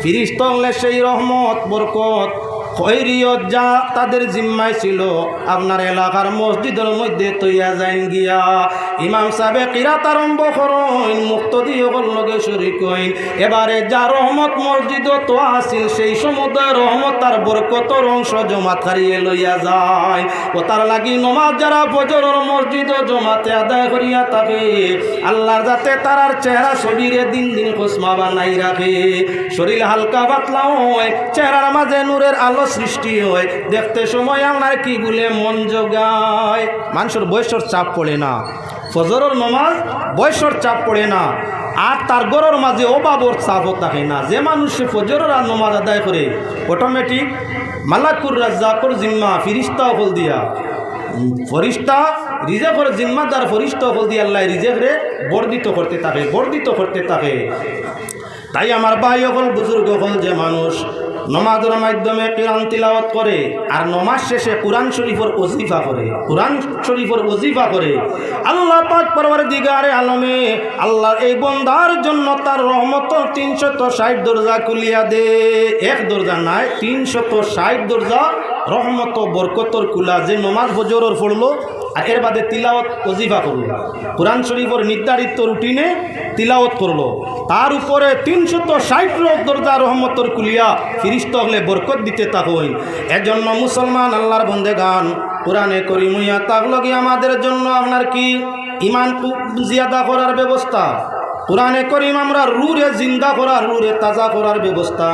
ফিরিস্তা হলে সেই রহমত বরকত খৈরিয়ত যা তাদের জিম্মায় ছিল আপনার এলাকার মসজিদের মধ্যে তৈয়া যাইন গিয়া। ইমাম সাহেব কিরাত আরম্ভ করেন, মুক্তদি হল লগে শরীক হইন। এবারে যা রহমত মসজিদ তো আসিল সেই সমুদয় রহমত আর বরকতর অংশ জমাত হারিয়ে লইয়া যায়। ও তার লাগি নমাজ যারা ফজরের মসজিদ জমাতে আদায় করিয়া থাকে আল্লাহ যাতে তারার চেহারা শরীরে দিন দিন খোসমা বানাই রাখে, শরীর হালকা পাতলা হয়, চেহারার মাঝে নূরের আলো সৃষ্টি হয়, দেখতে সময় আপনার কি বলে মন জোগায়। মানুষের বয়সের চাপ পড়ে না, ফজরের নমাজ বয়সের চাপ পড়ে না, আর তার গরর মাঝে অভাবর চাপও থাকে না। যে মানুষ ফজরের আর নমাজ আদায় করে অটোমেটিক মালাকুর রাজ্জাকর জিম্মা ফিরিস্তা হল দিয়া, ফরিস্তা রিজেকের জিম্মাদার ফরিস্তা হল দিয়া আল্লাহ রিজেকরে বর্ধিত করতে থাকে, বর্ধিত করতে থাকে। তাই আমার ভাই হল বুজুর্গ হল যে মানুষ নমাজের মাধ্যমে কোরআন তিলাওয়াত করে আর নমাজ শেষে কোরআন শরীফের ওজিফা করে, কোরআন শরীফের ওজিফা করে, আল্লাহ পাক পরওয়ারদিগারে আলমে আল্লাহর এই বন্দার জন্য তার রহমতের 360 দরজা খুলিয়া দে। এক দরজা নাই, 360 দরজা রহমত বরকতর খুলা। যে নমাজ ফজরের পড়লো আর এর বাদে তিলাওয়াত ওজিফা করলো, কোরআন শরীফের নির্ধারিত রুটিনে তিলাওয়াত করলো, তার উপরে 360 দরজা রহমতর কুলিয়া ফিরিস্তা হলে বরকত দিতে থাকুন। এজন্য মুসলমান আল্লাহর বন্দেগান কোরআনে করিমইয়া তাগলগি আমাদের জন্য আপনার কি ইমান জিয়াদা করার ব্যবস্থা, কোরআনে করিম আমরা রুরে জিন্দা করার, রুরে তাজা করার ব্যবস্থা,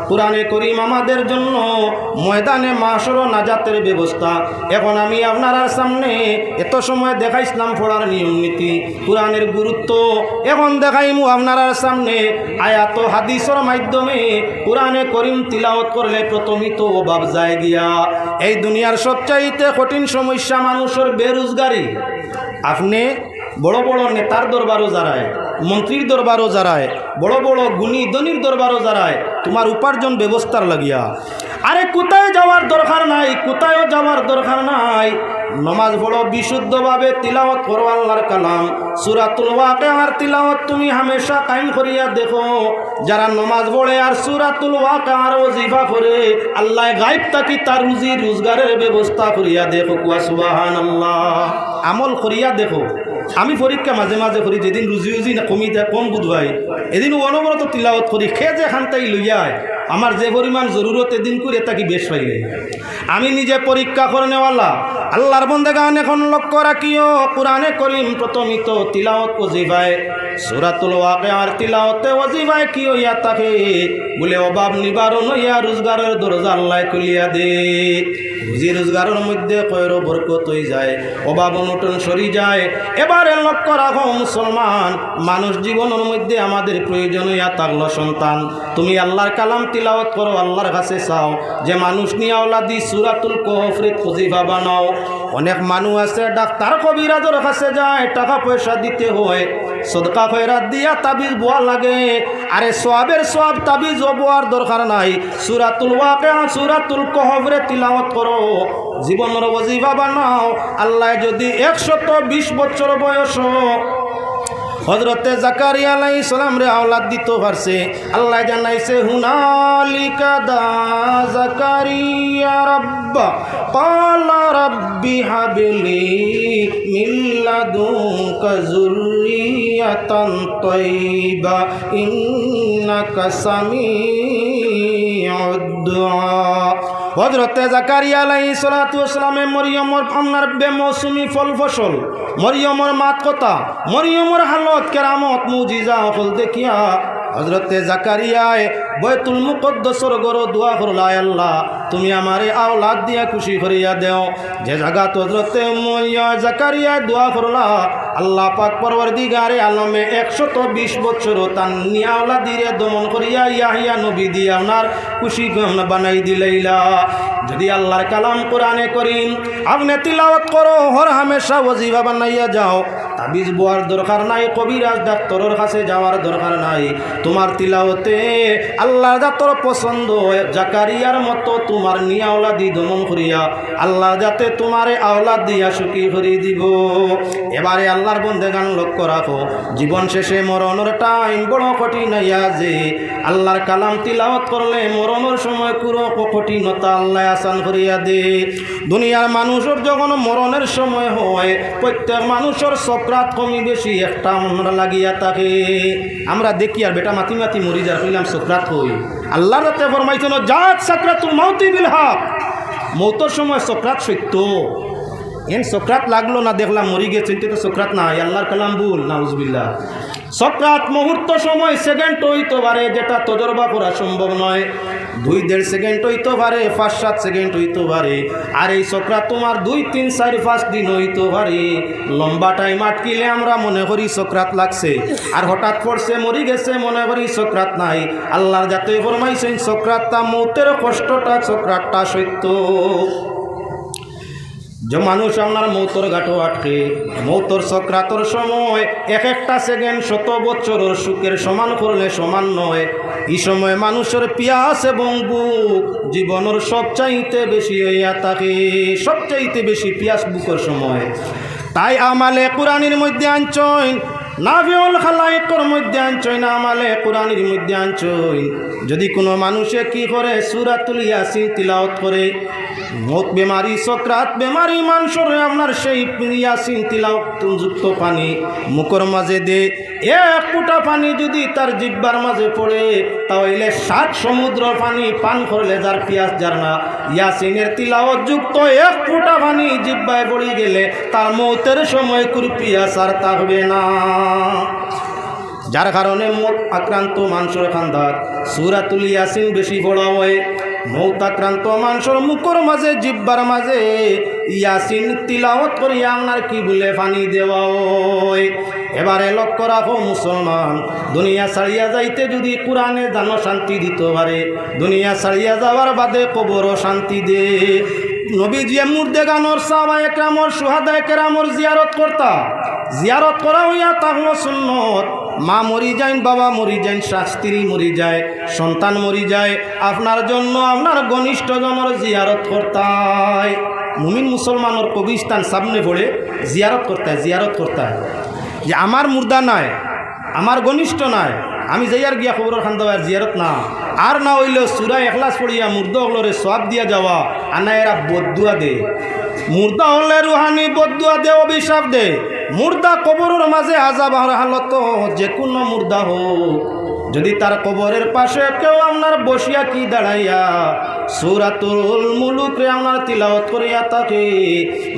কোরআনে করিম আমাদের জন্য ময়দানে মাশর নাজাতের ব্যবস্থা। এখন আমি আপনার সামনে এত সময় দেখাইছিলাম পড়ার নিয়ম নীতি, কোরআনের গুরুত্ব, এখন দেখাইমু আপনার সামনে আয়াত হাদিসের মাধ্যমে। কোরআনে করিম তিলাওয়াত করলে প্রথমই তো অভাব যায় গিয়া। এই দুনিয়ার সবচাইতে কঠিন সমস্যা মানুষের বেরোজগারি। আপনি বড় বড় নেতার দরবারও যারায়, মন্ত্রীর দরবারও যারায়, বড় বড় গুণী ধনীর দরবারও যারায় তোমার উপার্জন ব্যবস্থার লাগিয়া। আরে কোথায় যাওয়ার দরকার নাই, কোথায়ও যাওয়ার দরকার নাই। নমাজ বড় বিশুদ্ধভাবে তিলাওয়াত করো আল্লাহর কালাম। সূরাতুল ওয়াকিয়ার তিলাওয়াত তুমি হামেশা কায়েম করিয়া দেখো। যারা নমাজ পড়ে আর সূরাতুল ওয়াকিয়ার ওজিফা করে আল্লাহ গায়েব থাকি তার রুজি রোজগারের ব্যবস্থা করিয়া দেখো। কুয়া সুবহানাল্লাহ। আমল করিয়া দেখো। আমি পরীক্ষা মাঝে মাঝে করি, যেদিন রুজি উজি কমি দেয় কম বুধবাই এদিন অনবরত তিলাওয়াত করি, খেয়ে যে খানটাই লইয়ায় আমার যে পরিমাণ জরুরত এদিন করে তাকে বেশ পাইলে আমি নিজে পরীক্ষা করে নেওয়ালা। আল্লাহর বন্দেগান এখন লক্ষ্য রাখিও, কোরআনে করিম প্রথমিত তিলাওয়াত ওজিফায় সূরাতুল ওয়াকিয়ার তিলাওয়াতে ওজিফায় কি হইয়া থাকে বলে অভাব নিবারণ হইয়া রোজগারের দরজা আল্লাহ খুলিয়া দে। রুজি রোজগারের মধ্যে কয়রো বরকত হয়ে যায়, অভাব অনটন সরি যায়। এবারে লক্ষ্য রাখো মুসলমান, মানুষ জীবনের মধ্যে আমাদের প্রয়োজন হইয়া থাকলো সন্তান। তুমি আল্লাহর কালাম তিলাওয়াত করো, আল্লাহর কাছে চাও যে মানুষ নিয়ে ওলাদি সূরাতুল কহফরে খুঁজিবা বানাও। অনেক মানুষ আছে ডাক্তার কবিরাজের কাছে যায়, টাকা পয়সা দিতে হয়, সদকা খয়রাত দিয়া তাবিজ বোয়া লাগে। আরে সোয়াবের সোয়াব তাবিজ বোয়ার দরকার নাই, সূরাতুল ওয়াকিয়া সূরাতুল কহফরে তিলাওয়াত করো, জীবনের ওজিফা বানাও। আল্লাহ যদি 120 বছর বয়স হযরতে জাকারিয়া আলাইহিস সালাম রে আওলাদ দিতে পারছে। আল্লাহ জানাইছে হুনালিকা দা জাকারিয়া রাব্বা ক্বালা রাব্বি হাবলি মিন লাদুনকা যুররিয়াতান তাইয়্যিবা ইন্নাকা সামিউদ দুআ। হযরতে জাকারিয়া আলাইহিস সালাতু ওয়াস সালামে মরিয়মর আপনার বেমৌসুমি ফল ফসল, মরিয়মর মাত কথা, মরিয়মর হালত কেরামত মুজিজা হল দেখিয়া হযরতে জাকারিয়ায় বাইতুল মুকদ্দাসের গরো দোয়া করল, আয় আল্লাহ তুমি আমারে আওলাদ দিয়া খুশি করিয়া দেও। যে জায়গা হযরতে জাকারিয়া দোয়া করলা, আল্লাহ পাক পরওয়ারদিগারে আলমে 120 বছর তার নিয়া আওলাদিরে দমন করিয়া ইয়াহিয়া নবী দিয়া ওনার খুশি বানাই দিলাইলা। যদি আল্লাহর কালাম কোরআনে করিম আপনি তিলাওয়াত করো, হর হামেশা ওয়াজিফা বানাইয়া যাও, তাবিজ বোয়ার দরকার নাই, কবিরাজ ডাক্তারের কাছে যাওয়ার দরকার নাই। তোমার তিলাওতে আল্লাহ যাতর পছন্দ, জাকারিয়ার মতো তোমার নিয়া আওলাদি দমন করিয়া আল্লাহ যাতে তোমারে আওলাদ দিয়া সুখী করে দিব। এবারে আল্লাহর বন্দেগান লক্ষ্য রাখো, জীবন শেষে মরণের টাইম বড় কঠিন আইয়া যে আল্লাহর কালাম তিলাওয়াত করলে মরণের সময় পুরো কঠিনতা আল্লাহ আসান করিয়া দে। দুনিয়ার মানুষের যখন মরণের সময় হয়, প্রত্যেক মানুষের সকরাত কমি বেশি একটা মনরা লাগিয়া থাকে। আমরা দেখি আর বেটা মাতি মাতি মরি যা কইলাম সকরাত হই। আল্লাহর রাতে ফরমাইছেন জাত সাকরাতুল মাউতি বিল হক, মৌতের সময় সকরাত সত্য। এন সকরাত লাগলো না দেখলাম মরি গেছে, তো সকরাত নাই, আল্লাহর কালাম ভুল, নাউজুবিল্লাহ। সকরাত মুহূর্ত সময় সেকেন্ড হইতে পারে, যেটা তজরবা করা সম্ভব নয়। 2-1.5 সেকেন্ড হইতে পারে, 5-7 সেকেন্ড হইতে পারে। আর এই সকরাত তোমার 2-3-4-5 দিন হইতে পারে। লম্বা টাইম আটকিলে আমরা মনে করি সকরাত লাগছে, আর হঠাৎ পড়ছে মরি গেছে মনে করি সকরাত নাই। আল্লাহর যাতে ফরমাইছেন সকরাতটা মৌতের কষ্টটা, সকরাতটা সত্য। যে মানুষ আপনার মৌতর ঘাটও আটকে, মৌতর সকরাতর সময় এক একটা সেকেন্ড 100 বছরের সুখের সমান করলে সমান নয়। এই সময় মানুষের পিয়াস এবং বুক জীবনের সবচাইতে বেশি হইয়া থাকে, সবচাইতে বেশি পিয়াস বুকের সময়। তাই আমালে কোরআনের মধ্যে আনছইন, নাভিউল খালায়েকের মধ্যে আনছইন, আমালে কোরআনের মধ্যে আনছইন। যদি কোনো মানুষে কি করে সূরাতুল ইয়াসিন তিলাওয়াত করে, মত বেমারি সকরাত বেমারি মানুষের আপনার সেই ইয়াসিন তিলাওয়াত যুক্ত পানি মুখের মাঝে দে, এক ফুটা পানি যদি তার জিহ্বার মাঝে পড়ে, তাহলে 7 সমুদ্র পানি পান করলে যার পিয়াস যার না, ইয়াসিনের তিলাওয়াত যুক্ত 1 ফুটা পানি জিহ্বায় পড়ে গেলে তার মৌতের সময় কোন পিয়াস আর থাকবে না। যার কারণে মত আক্রান্ত মানুষের খান্দার সূরাতুল ইয়াসিন বেশি পড়া হয়। মৌত আক্রান্ত মানুষের মুখের মাঝে জিহ্বার মাঝে ইয়াসিন তিলাওয়াত করিয়া আপনার কি বলে পানি দেওয়া হয়। এবারে লক্ষ্য রাখো মুসলমান, দুনিয়া ছাড়িয়া যাইতে যদি কোরআনে জানো শান্তি দিতে পারে, দুনিয়া ছাড়িয়া যাওয়ার বাদে কবরও শান্তি দে। নবীজি মুর্দেগানোর সাহাবায়ে কেরামর সুহাদায়ে কেরামর জিয়ারত করতা, জিয়ারত করা হইয়া তাহলে সুন্নত। মা মরি যায়, বাবা মরি যায়, স্ত্রী মরি যায়, সন্তান মরি যায়, আপনার জন্য আপনার ঘনিষ্ঠ জনের জিয়ারত করতায়। মুমিন মুসলমানের কবিস্তান সামনে পড়ে জিয়ারত করতায় যে আমার মুর্দা নাই, আমার ঘনিষ্ঠ নাই, আমি যাইয়ার গিয়া খবরের খান দেওয়ার জিয়ারত না। আর না হইলেও সূরা ইখলাস পড়িয়া মুর্দা হলরে সওয়াব দিয়া যাওয়া, আনা এরা বদদুয়া দে। মুর্দা হলে রুহানি বদদুয়া দে, অভিশাপ দে। মুর্দা কবরের মাঝে আযাব হালত, যে কোনো মুর্দা হোক, যদি তার কবরের পাশে কেউ আপনার বসিয়া কি দাঁড়াইয়া সূরাতুল মুলুক রে আপনার তিলাওয়াত করিয়া থাকে,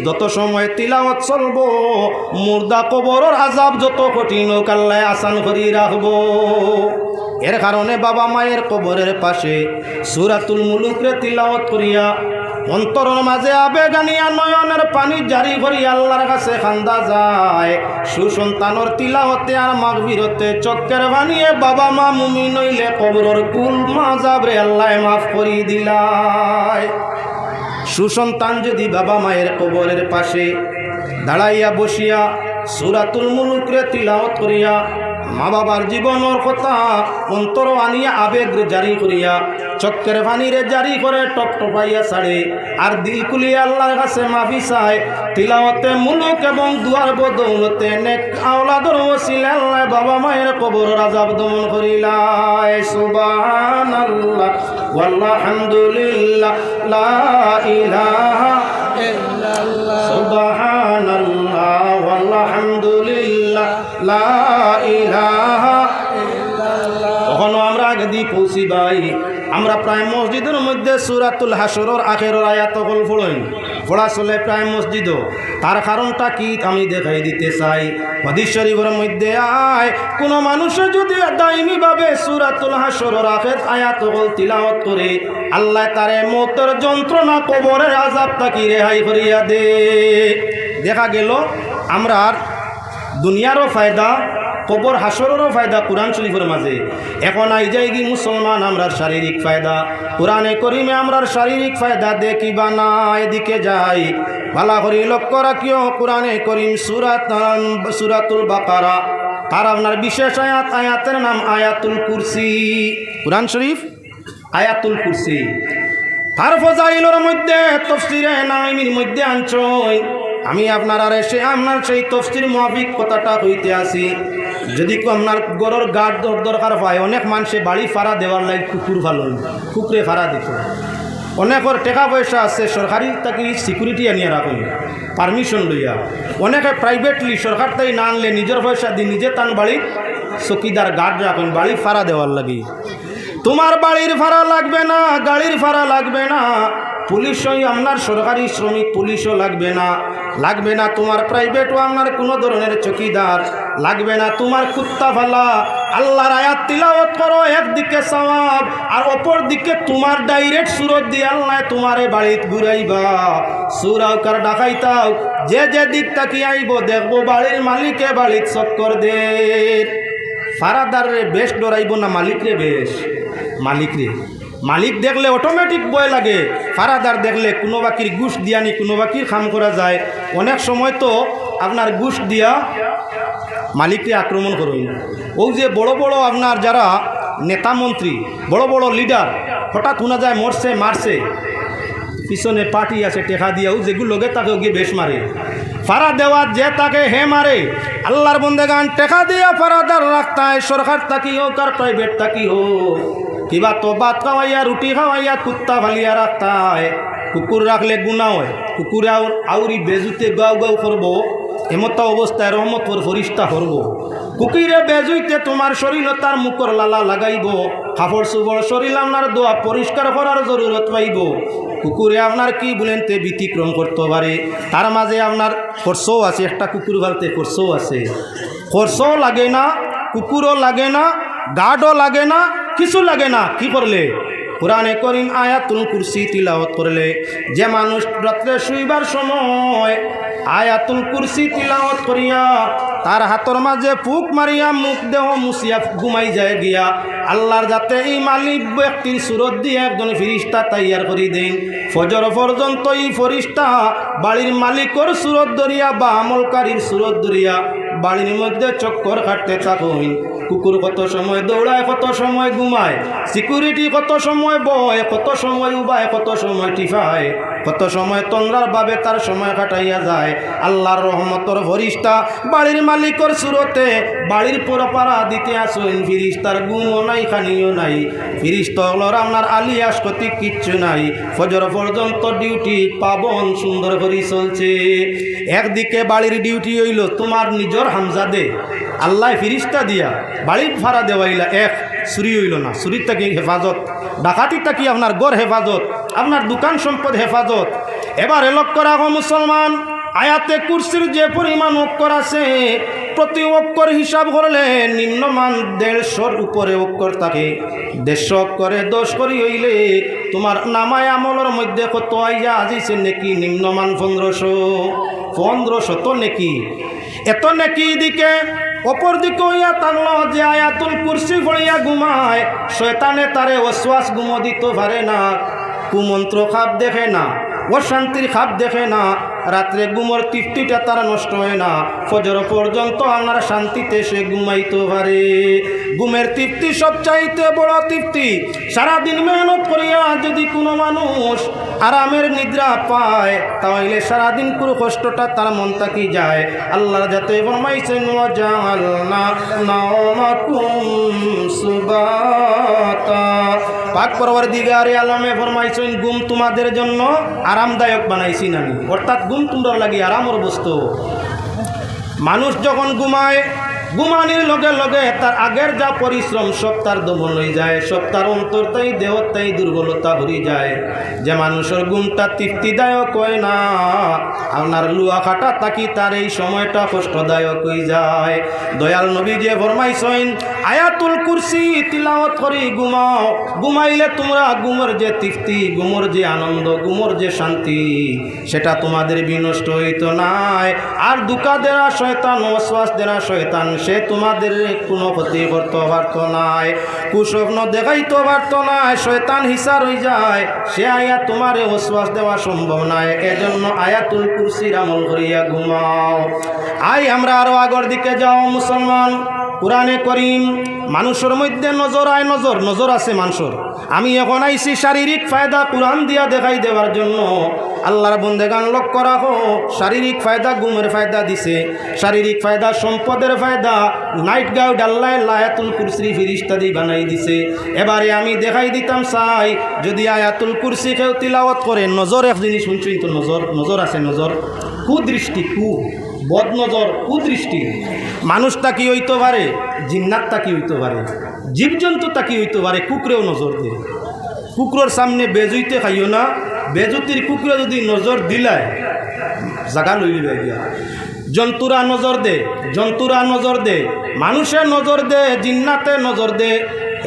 যত সময় তিলাওয়াত চলব মুর্দা কবরের আযাব যত কঠিন হোক আল্লাহ আসান করি রাখবো। এর কারণে বাবা মায়ের কবরের পাশে সূরাতুল মুলুক রে তিলাওয়াত করিয়া অন্তরের মাঝে আবেগ আনিয়া নয়নের পানি জারি করি আল্লাহর কাছে খান্দা যায়। সুসন্তানের তিলাওয়াতে আর মাগফিরতে চক্কের বানিয়ে বাবা মা মুমিন হইলে কবরের কুল মাযাব রে আল্লাহ মাফ করি দিলায়। সুসন্তান যদি বাবা মায়ের কবরের পাশে দাঁড়াইয়া বসিয়া সূরাতুল মুলুক রে তিলাওয়াত করিয়া মা বাবার জীবনের কথা অন্তর আনিয়া আবেগ জারি করিয়া চক্কের পানিরে জারি করে টপটপাইয়া ছাড়ে আর দিল কুলিয়ে আল্লাহর কাছে মাফি চায় তিলাওয়াতে মুলুক এবং দুয়ার বদৌলতে নেক আওলাদর ওসিলা আল্লাহ বাবা মায়ের কবরের আযাব দমন করিলায়। সুবহানাল্লাহ ওয়ালহামদুলিল্লাহ লা ইলাহা ইল্লাল্লাহ সুবহানাল্লাহ ওয়ালহামদুলিল্লাহ লা ইলাহা ইল্লাল্লাহ। তখন আমরা আগে দিয়ে পৌঁছি ভাই, আমরা প্রায় মসজিদের মধ্যে সূরাতুল হাশরের আখেরের আয়াত পড়া চলে প্রায় মসজিদও। তার কারণটা কি আমি দেখাই দিতে চাই। হাদিস শরীফের মধ্যে কোন মানুষে যদি দায়মিভাবে সূরাতুল হাশরের আয়াত তিলাওয়াত করে আল্লাহ তারে মওতের যন্ত্রণা কবরের আযাব থেকে রেহাই করিয়া দে। দেখা গেল আমরা দুনিয়ারও ফায়দা কবর হাসরেরও ফায়দা কোরআন শরীফের মাঝে। এখন আই যাই কি মুসলমান আমরা শারীরিক ফায়দা কোরআনে করিমে আমরা শারীরিক ফায়দা দেখিবা না। এদিকে যাই ভালো করে লক্ষ্য রাখিও কোরআনে করিম সূরাতুল বাকারা তার আপনার বিশেষ আয়াতের নাম আয়াতুল কুরসি। কোরআন শরীফ আয়াতুল কুরসি তার ফজাইলের মধ্যে তাফসীরে নাঈমির মধ্যে আনছই। আমি আপনার সেই তফসির মুআফিক কথাটা হইতে আসি। যদি আপনার গরুর গাঢ় দরকার পায়, অনেক মানুষে বাড়ি ফাড়া দেওয়ার লাগে কুকুর ভালো কুকুরে ফাড়া দিত। অনেকের টাকা পয়সা আছে সরকারি তাকে সিকিউরিটি আনিয়ে রাখুন পারমিশন লইয়া। অনেকে প্রাইভেটলি সরকার তাই না আনলে নিজের পয়সা দিয়ে নিজে তান বাড়ি চকিদার গার্ড রাখুন বাড়ি ফাড়া দেওয়ার লাগে। তোমার বাড়ির ভাড়া লাগবে না, গাড়ির ভাড়া লাগবে না, পুলিশই আপনার সরকারি শ্রমিক পুলিশও লাগবে না তোমার প্রাইভেটও আপনার কোনো ধরনের চকিদার লাগবে না। তোমার কুত্তা ফালা আল্লাহর আয়াত তিলাওয়াত করো, একদিকে সওয়াব আর অপর দিকে তোমার ডাইরেক্ট সুরত দিয়ে আল্লাহ তোমারে বাড়িতে ঘুরাইবা। সুরাও কার ডাকাইতাও যে দিক তাকি আইব দেখবো বাড়ির মালিকে বাড়িতে চক্কর দে। ফারাদার রে বেশ ডরাইব না মালিক রে বেশ? মালিক দেখলে অটোমেটিক ভয় লাগে, ফারাদার দেখলে কোনো বাকির ঘুষ দিয়া নি কোনো বাকির খাম করা যায়। অনেক সময় তো আপনার ঘুষ দিয়া মালিককে আক্রমণ করুন। ও যে বড় বড় আপনার যারা নেতা মন্ত্রী বড় বড় লিডার হঠাৎ শোনা যায় মরছে মারছে, পিছনে পার্টি আছে টেকা দিয়াও যেগুলো লগে তাকে গিয়ে বেশ মারে। ফারা দেওয়ার যে তাকে হে মারে আল্লাহর বন্দেগান টেকা দিয়া ফারাদার রাখতা হয়, সরকার তাকি হোক আর প্রাইভেট তাকি হোক। কিবা তো ভাত খাওয়াইয়া রুটি খাওয়াইয়া কুত্তা ফালিয়া রাখতা হয়। কুকুর রাখলে গুণা হয়, কুকুরে আউরি বেজুতে গাও গাও করবো, এমতা অবস্থায় রহমতর ফরিস্তা করবো। কুকুরে বেজুইতে তোমার শরীর তার মুখর লালা লাগাইব, কাপড় চুপড় শরীর আপনার দোয়া পরিষ্কার করার জরুরত পাইব। কুকুরে আপনার কি বলেনতে ব্যতিক্রম করতে পারে, তার মাঝে আপনার খরচও আছে। একটা কুকুর ফালতে খরচও আছে, খরচও লাগে না, কুকুরও লাগে না, গার্ডও লাগে না, কিছু লাগে না। কি করলে? কোরআনে করিম আয়াতুল কুরসি তিলাওয়াত করলে। যে মানুষ রাত্রে শুইবার সময় আয়াতুল কুরসি তিলাওয়াত করিয়া তার হাতর মাঝে ফুক মারিয়া মুখ দেহ মুছিয়া ঘুমাই যায় গিয়া, আল্লাহর যাতে এই মালিক ব্যক্তির সুরত দিয়ে একজন ফিরিস্তা তৈয়ার করি দেন। ফজর পর্যন্ত এই ফরিস্তা বাড়ির মালিকর সুরত ধরিয়া বা আমলকারীর সুরত ধরিয়া বাড়ির মধ্যে চক্কর কাটতে থাকুন। কুকুর কত সময় দৌড়ায়, কত সময় ঘুমায়, সিকিউরিটি কত সময় বয়, কত সময় উবায়, কত সময় টিফায়, কত সময় তন্দ্রার ভাবে তার সময় কাটাইয়া যায়। আল্লাহর রহমতর ফরিস্তা বাড়ির মালিকর সুরতে বাড়ির পরপাড়া দিতে আসেন। ফিরিস্তার গুমও নাই, খানিও নাই, ফিরিস্তাগুলোর আপনার আলিয়াস কতি কিচ্ছু নাই। ফজর পর্যন্ত ডিউটি পাবন সুন্দর করে চলছে। একদিকে বাড়ির ডিউটি হইল তোমার নিজের হামজাদে, আল্লাহ ফিরিস্তা দিয়া বাড়ির ভাড়া দেওয়াইলা, এক চুরি হইল না, চুরির থাকি হেফাজত, ডাকাতি থাকি আপনার গড় হেফাজত, আপনার দোকান সম্পদ হেফাজত। এবার লক্ষ্য রাখো মুসলমান, আয়াতে কুরসির যে পরিমাণ অক্ষর আছে প্রতি অক্ষর হিসাব করলে নিম্নমান 150 উপরে অক্ষর থাকে। 150 অক্ষরে 10 করি হইলে তোমার নামায় আমলের মধ্যে কত আইয়া আজিছে নাকি নিম্নমান 1500 তো নাকি। এত নাকি দিকে অপর দিকে হইয়া থাকলো যে আয়াতুল কুরসি পড়িয়া ঘুমায়, শয়তানে তারে ওয়াসওয়াস ঘুমো দিতে পারে না, কুমন্ত্র খাপ দেখে না, অশান্তির খাপ দেখে না, রাত্রে ঘুমোর তৃপ্তিটা তার নষ্ট হয় না, ফজর পর্যন্ত আপনার শান্তিতে সে ঘুমাইতে পারে। ঘুমের তৃপ্তি সবচাইতে বড় তৃপ্তি। সারাদিন মেহনত করিয়া যদি কোনো মানুষ আরামের নিদ্রা পায়, তাহলে সারাদিন পুরো কষ্টটা তার মন থাকি যায়। আল্লাহ যাতে ফরমাইছেন ওয়াজআলনা নাওমাকুম সুবাতা, পাক পরওয়ারদিগারে আলমে ফরমাইছেন ঘুম তোমাদের জন্য আরামদায়ক বানাইছি আমি, অর্থাৎ ঘুম তোমরা লাগি আরামের বস্তু। মানুষ যখন ঘুমায়, ঘুমানির লগে লগে তার আগের যা পরিশ্রম সব তার দমন হয়ে যায়, সব তার অন্তরটাই দেহটাই দুর্বলতা হয়ে যায়। যে মানুষের ঘুমটা তৃপ্তিদায়ক হয় না, আপনার লুয়া খাটা তাকি তার এই সময়টা কষ্টদায়ক হয়ে যায়। দয়াল নবী যে ফরমাইছেন আয়াতুল কুরসি তিলাওয়াত করি ঘুমাও, ঘুমাইলে তোমরা ঘুমের যে তৃপ্তি, ঘুমের যে আনন্দ, ঘুমের যে শান্তি, সেটা তোমাদের বিনষ্ট হইতো নাই। আর দুকা দেরা শয়তান, ওয়াসওয়াস দেরা শয়তান, সে তোমাদের কোনো ক্ষতি করতে পারত নাই, কুস্বপ্ন দেখাইতে পারত নাই। শয়তান হিসার হয়ে যায়, সে আয়া তোমারে ওয়াসওয়াস দেওয়া সম্ভব নাই। এজন্য আয়াতুল কুরসির আমল করিয়া ঘুমাও। আই আমরা আরো আগর দিকে যাও মুসলমান। কুরআনে করিম মানুষের মধ্যে নজর আয়, নজর আছে মানুষের। আমি এখন আইছি শারীরিক ফায়দা কুরআন দিয়া দেখাই দেওয়ার জন্য। আল্লাহর বন্দেগান লক্ষ্য রাখো, শারীরিক ফায়দা ঘুমের ফায়দা দিছে, শারীরিক ফায়দা সম্পদের ফায়দা নাইট গাউড আল্লাহ আয়াতুল কুরসি ফিরিস্তা দিয়ে বানাই দিছে। এবারে আমি দেখাই দিতাম চাই, যদি আয়াতুল কুরসি কেউ তিলাওয়াত করে, নজর এক জিনিস শুনছুই তো, নজর আছে, নজর কুদৃষ্টি, বদ নজর, কুদৃষ্টি। মানুষটা কি হইতে পারে, জিন্নাতটা কি হইতে পারে, জীবজন্তুটা কি হইতে পারে, কুকুরেও নজর দেয়। কুকুরের সামনে বেজুইতে খাইও না, বেজুতির কুকুরে যদি নজর দিলায় জাগা লইলে গিয়া। জন্তুরা নজর দে, জন্তুরা নজর দে, মানুষের নজর দে, জিন্নাতে নজর দে।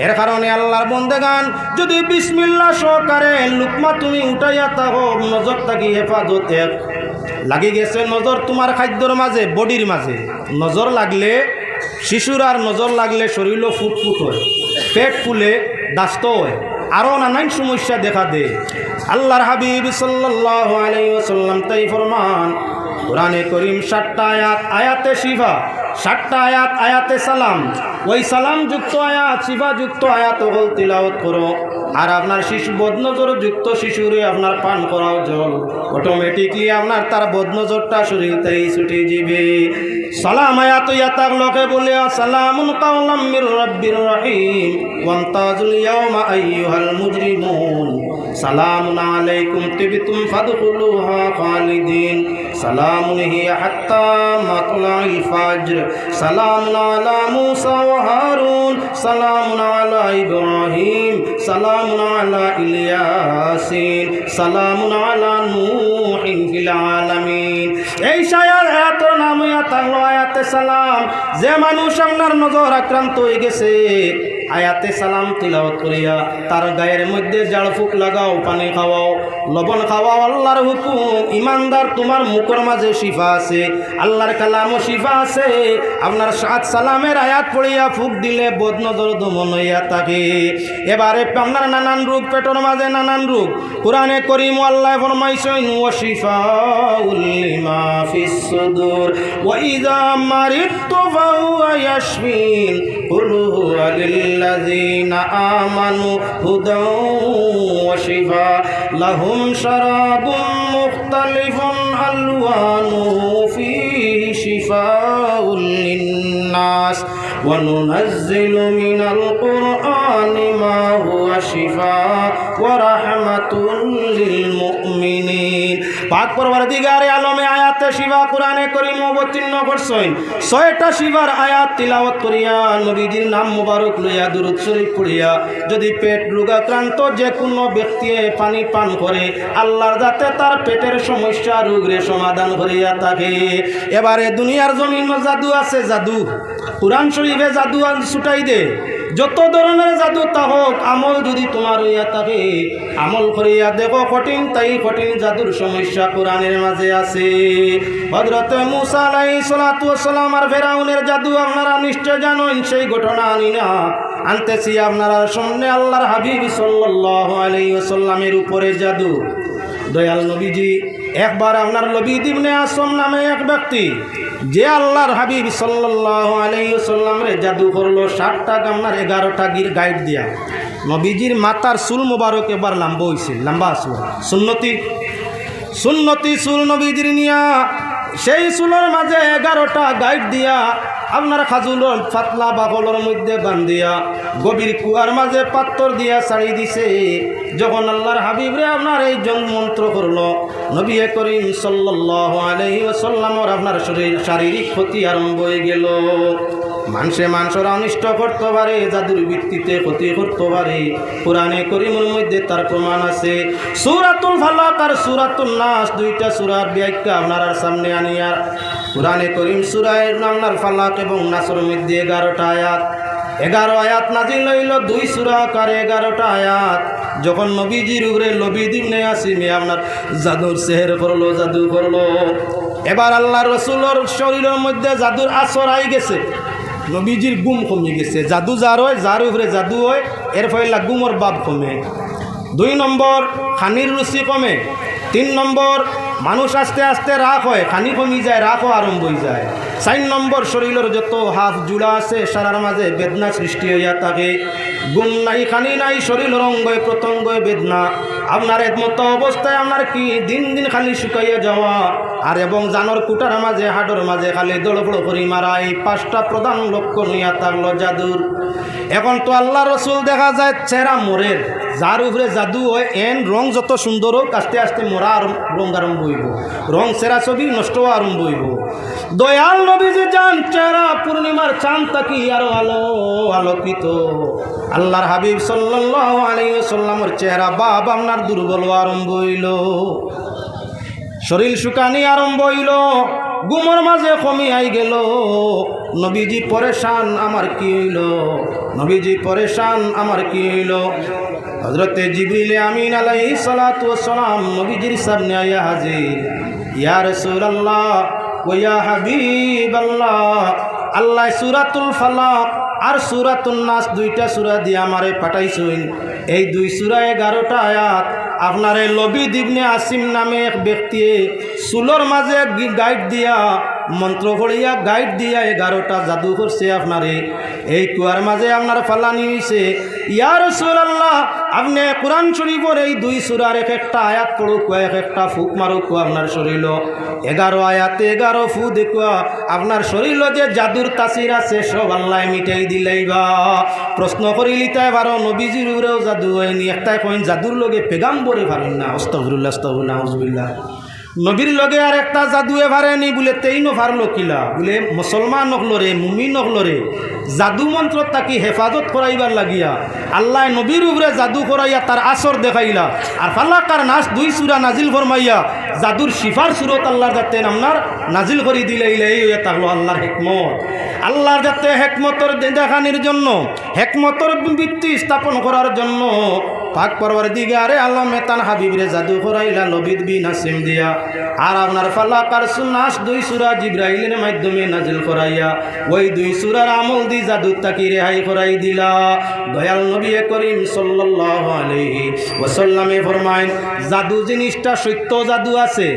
এর কারণে আল্লাহর বন্দেগান যদি বিসমিল্লাহ সহকারে লুকমা তুমি উঠাইয়া থাকো, নজর থাকি হেফাজত লাগি গেছে। নজর তোমার খাদ্যর মাঝে, বডির মাঝে নজর লাগলে, শিশুর আর নজর লাগলে শরীরও ফুটফুট হয়, পেট ফুলে, দাস্ত হয়, আরও নানান সমস্যা দেখা দেয়। আল্লাহর হাবিব সাল্লাল্লাহু আলাইহি ওয়াসাল্লাম তাই ফরমান, কুরআনে করিম 7টা আয়াত, আয়াতে শিফা, 7টা আয়াত, আয়াতে সালাম। ওই সালাম যুক্ত আয়াত, শিফা যুক্ত আয়াত হল তিলাওয়াত করো। আর আপনার শিশু বদনজর যুক্ত শিশুরে আপনার পান করাও জল, অটোমেটিকলি আপনার তার বদনজরটা শরীরতেই ছুটে যাবে। সালাম আয়াত ইয়াতাক লোকে বলে সালামুন কাওলাম মির রাব্বির রহিম ওয়ামতাজুল ইয়াওমা আইয়ুহাল মুজরিমুন সালামুন আলাইকুম তিবতুম ফাদখুলুহা খালিদিন সালামুন হিয়া হাত্তা মাতলাইল ফাজর সালামুন আলা মুসা ওয়া হারুন সালামুন আলা ইব্রাহিম সালামুন আলা ইলিয়াসিন সালামুন আলা নূহিন ফিল আলামিন। এই আয়াতের নাম আয়াতে সালাম। যে মানুষ আপনার নজর আক্রান্ত হয়ে গেছে, আয়াতে সালাম তিলাওয়াত করিয়া তার গায়ের মধ্যে জাল ফুক লাগাও, পানি খাওয়াও, লবণ খাওয়াও, আল্লাহর হুকুম। ইমানদার তোমার মুখের মাঝে শিফা আছে, আল্লাহর কালামও শিফা আছে। আপনার সাত সালামের আয়াত পড়িয়া ফুক দিলে বদনজর দমন হইয়া থাকে। এবারে আপনার নানান রোগ, পেটের মাঝে নানান রোগ, কুরআনে করিম আল্লাহ ফরমাইছেন ওয়া শিফাউল লিমা ফিস সুদুর ওয়া ইযা মারিদতু ফাহুয়া ইয়াশফিন কুল হুয়া লিল্লাযিনা আমানু হুদাও ওয়া শিফা লাহুম শারাবুম মুখতালিফুন আলওয়ানুহু ফীহি শিফাউল লিন্নাস ওয়া নুনাজ্জিলু মিনাল কুরআনি মা হুয়া শিফা ওয়া রাহমাতুল লিল মুমিনিন। পাক পরওয়ারদিগারে আলমে আয়াতে শিফা কুরআনে করিম অবতীর্ণ করছেন। 6টা শিফার আয়াত তিলাওয়াত করিয়া নবীজির নাম মুবারক লইয়া দুরূদ শরীফ পড়িয়া যদি পেট রোগাক্রান্ত যে কোনো ব্যক্তি পানি পান করে, আল্লাহর যাতে তার পেটের সমস্যা রোগের সমাধান করিয়া থাকে। এবারে দুনিয়ার জমিন জাদু আছে, জাদু কুরআন শরীফে জাদু ছুটাই দে। যত ধরনের জাদু তা হোক, আমল যদি তোমার হইয়া থাকে, আমল করিয়া দেখো, কঠিন তাই কঠিন জাদুর সমস্যা কোরআনের মাঝে আছে। হযরতে মূসা আলাইহিস সালাতু ওয়াস সালাম আর ফেরাউনের জাদু আপনারা নিশ্চয় জানেন। সেই ঘটনা আনি না আনতেছি আপনারা সামনে। আল্লাহর হাবিব সাল্লাল্লাহু আলাইহি ওয়াসাল্লামের উপরে জাদু। দয়াল নবীজি একবার আপনার লবিদ ইবনে আসম নামে এক ব্যক্তি, যে আল্লাহর হাবিব সাল্লাল্লাহু আলাইহি ওয়াসাল্লামরে জাদু করলো 60টা আপনার 11টা গির গাইড দিয়া। নবীজির মাথার চুল মোবারক এবার লম্বা হয়েছে, লম্বা আসলো সুন্নতি চুল নবীজির নিয়া, সেই চুলের মাঝে 11টা গাইড দিয়া আপনার খাজুলর পাতলা বাকলের মধ্যে বান্ধিয়া গভীর কুয়ার মাঝে পাত্তর দিয়া ছাড়ি দিছে। যখন আল্লাহর হাবিবরে আপনার এই মন্ত্র করলো, নবী করিম সাল্লাল্লাহু আলাইহি ওয়াসাল্লামের আপনার শারীরিক ক্ষতি আরম্ভ হয়ে গেল। মানুষের অনিষ্ট করতে পারে, জাদুর ভিত্তিতে ক্ষতি করতে পারে। কোরআনে করিমের মধ্যে তার প্রমাণ আছে। সূরাতুল ফালাক আর সূরাতুল নাস, দুইটা সূরার ব্যাখ্যা আপনার সামনে আনিয়া কোরআনে করিম সূরায়ে আপনার ফালাক এবং নাসের মধ্যে 11টা আয়াত, 11 আয়াত নাজিল হইল, 2 সূরা কার 11টা আয়াত। যখন নবীজির উপরে লবিদ ইবনে আসিমে আপনার জাদুর সেহের করলো, জাদু করলো, এবার আল্লাহর রাসূলের শরীরের মধ্যে জাদুর আসর আই গেছে, নবীজির গুম কমে গেছে। জাদু যার হয়, যার উপরে জাদু হয়, এর ফলে গুমর বাপ কমে। 2 নম্বর খানির রুচি কমে। 3 নম্বর মানুষ আস্তে আস্তে রাগ হয়, খানি কমি যায়, রাগও আরম্ভ হয়ে যায়। 4 নম্বর শরীরের যত হাফ জুড়া আছে সারার মাঝে বেদনা সৃষ্টি হইয়া থাকে। গুম নাই, খানি নাই, শরীরের অঙ্গে প্রত্যঙ্গে বেদনা। আপনার একমত অবস্থায় আপনার কি দিন দিন খালি শুকাইয়া যাওয়া, আর এবং জানর কুটার মাঝে হাডর মাঝে খালি দড়বড় করি মারা, এই 5টা প্রধান লক্ষণ হইয়া থাকলো জাদুর। এখন তো আল্লাহ রসুল দেখা যায় চেহারা মোরের, যার উপরে জাদু হয় এন রং যত সুন্দর হোক, আস্তে আস্তে মোরা রং আরম্ভ হইব, রং চেহারা ছবি নষ্ট আরম্ভ হইব। দয়াল নবীজি যান চেহারা পূর্ণিমার চাঁদ তাকি আরো আলোকিত। আল্লাহর হাবিব সাল্লাল্লাহু আলাইহি ওয়াসাল্লামের চেহারা বাপ আপনার দুর্বল আরম্ভ হইল, শরীর শুকানি আরম্ভ হইল, গুমর মাঝে কমি আই গেল। নবীজি পরেশান, আমার কি হইল? নবীজি পরেশান, আমার কি হইল? হযরতে জিবরিল আমিন আলাইহিস সালাতু ওয়াস সালাম নবীজির সামনে আয়া হাজির। ইয়া রাসূলুল্লাহ ওয়া ইয়া হাবিবাল্লাহ, আল্লাহ সূরাতুল ফালাক আর সূরাতুন নাস, 2টা সূরা দিয়ে আমারে পাঠাইছেন। এই 2 সূরা 11টা আয়াত আপনার লবিদ ইবনে আসিম নামে এক ব্যক্তি চুলোর মাঝে গাইড দিয়া মন্ত্র পড়িয়া গাইড দিয়া 11টা জাদু করছে। আপনারে এই কুয়ার মাঝে আপনার ফালানি হয়েছে। ইয়া রাসূলুল্লাহ, আপনি কোরআন শরীফের এই 2 সূরার এক একটা আয়াত পড়ুক, এক একটা ফুক মারুক আপনার শরীর। 11 আয়াতে 11 ফু দেখুয়া আপনার শরীর যে জাদুর তাসির আছে সব আল্লাহ মিটাই দিলেইবা। প্রশ্ন করিলি তাই বারো নবীজির উপরেও জাদু হয়নি, একটাই কইন জাদুর লগে পেগাম্বরে পারেন না। আস্তাগফিরুল্লাহ, আস্তাগফিরুল্লাহ, আউযুবিল্লাহ। নবীর লগে আর একটা জাদুয়ে পারেনি বলে তেইনও পারলো কিলা বলে মুসলমান নকলরে, মুমিন নকলরে জাদু মন্ত্র তাকে হেফাজত করাইবার লাগিয়া আল্লাহ নবীর উপরে জাদু করাইয়া তার আসর দেখাইলা। আর ফালাক আর নাস 2 সূরা নাজিল ফরমাইয়া জাদুর শিফার সুরত আল্লাহর যাতে আপনার নাজিল করে দিলে এই হইয়া থাকলো আল্লাহর হিকমত। আল্লাহর যাতে হেকমতর দেখানির জন্য, হেকমতর ভিত্তি স্থাপন করার জন্য পাক পরওয়ারদিগারে আলম তান হাবিবরে জাদু করাইলা লবিদ বিন আসিম দিয়া। আর আপনার ফালাক আর নাস 2 সূরা জিবরাইলের মাধ্যমে নাজিল করাইয়া ওই 2 সূরার আমল দি জাদু তাকি রেহাই করাই দিলা। দয়াল নবী করিম সাল্লাল্লাহু আলাইহি ওয়াসাল্লামে ফরমায়, জাদু জিনিসটা সত্য জাদু আছে,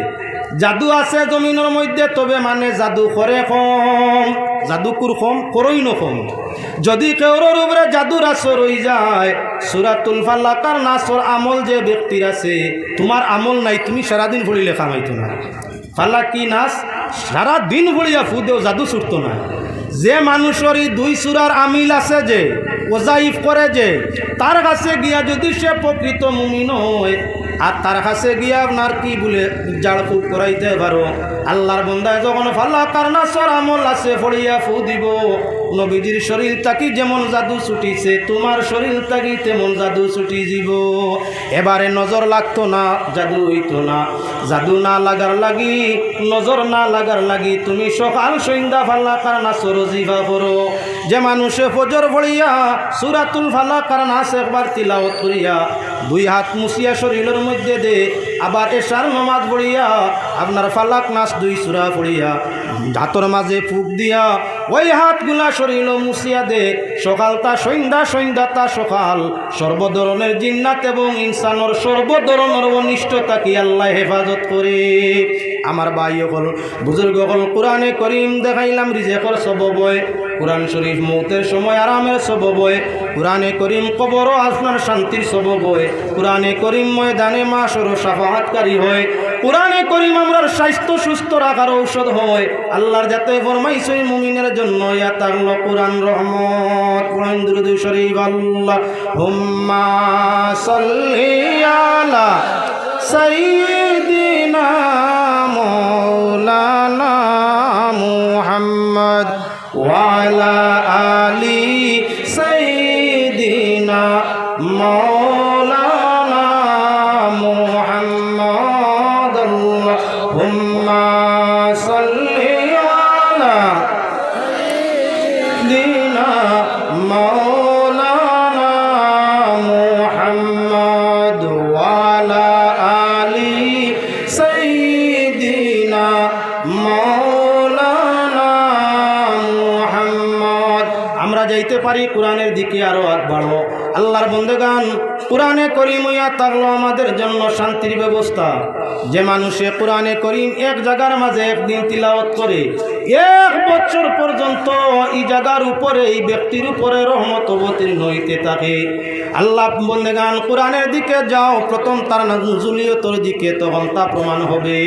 জাদু আছে জমিনের মধ্যে, তবে মানে জাদু করে কম, জাদুকুর কম, করই নকম। যদি কেউর উপরে জাদুর আসর হয়ে যায়, সূরাতুল ফালাক আর নাসর আমল যে ব্যক্তির আছে, তোমার আমল নাই, তুমি সারাদিন পড়িলে কামাইতো না। ফালাক কি নাস সারাদিন পড়িয়া ফুদেও জাদু ছুটতো না। যে মানুষের এই 2 সূরার আমিল আছে, যে ওজাইফ করে, যে তার কাছে গিয়া যদি সে প্রকৃত মুমিন হয়, আর তার কাছে গিয়া আপনার কি বলে জাড়ফুক করাইতে পারো। আল্লাহর বন্দায় যখন ফালাক আর নাসর আমল আছে পড়িয়া ফু দিব, নবীজির শরীর তাকি যেমন জাদু ছুটিছে, তোমার শরীর তাকি তেমন জাদু ছুটি যাব। এবারে নজর লাগতো না, জাদু হইতো না। জাদু না লাগার লাগি, নজর না লাগার লাগি তুমি সকাল সন্ধ্যা ফালাক আর নাসর জিফা করো। যে মানুষে ফজর পড়িয়া সূরাতুল ফালাক আর নাস একবার তিলাওয়াত করিয়া দুই হাত মুছিয়া শরীরের মধ্যে দে, আবার এশার নামাজ পড়িয়া আপনার ফালাক নাস 2 সূরা পড়িয়া হাতর মাঝে ফুক দিয়া ওই হাতগুলা শরীর মুছিয়া দে। সকালটা সন্ধ্যাটা সকাল সর্বধরনের জিন্নাত এবং ইনসানের সর্বধরনের অনিষ্টতা কি আল্লাহ হেফাজত করে। আমার ভাই হল বুজুর্গ হল কোরআনে করিম দেখাইলাম রিজেকর সবব হয়, কোরআন শরীফ মৌতের সময় আরামের সবব হয়, কোরআনে করিম কবর আসনার শান্তির সবব হয়, কোরআনে করিম ময়দানে মাশর শাফাআতকারী হয়, কোরআনে করিম আমরার স্বাস্থ্য সুস্থ রাখার ঔষধ হয়। আল্লাহর যাতে ফরমাইছে মুমিনের জন্য ইয়া তাগল কোরআন রহমত। কোরআন দুরূদ শরীফ আল্লাহুম্মা সাল্লি আলা সাইয়্যিদিনা মাওলানা মুহাম্মদ ওয়া আলা আলি সাইয়্যিদিনা মাওলানা মুহাম্মদ। আল্লাহুম্মা সাল্লি আলা সাইয়্যিদিনা মাওলানা মুহাম্মদ ওয়া আলা আলি সাইয়্যিদিনা মাওলানা মুহাম্মদ। আমরা যাইতে পারি কোরআনের দিকে আরো বাড়ো। আল্লাহর বন্দেগান কোরআনে করিম ইয়া থাকলো আমাদের জন্য শান্তির ব্যবস্থা। যে মানুষে কোরআনে করিম এক জায়গার মাঝে একদিন তিলাওয়াত করে 1 বছর পর্যন্ত এই জায়গার উপরে এই ব্যক্তির উপরে রহমত অবতীর্ণ হইতে থাকে। আল্লাহ বন্দেগান কোরআনের দিকে যাও, প্রথম তার নজুলিয়তর দিকে, তখন তা প্রমাণ হবে।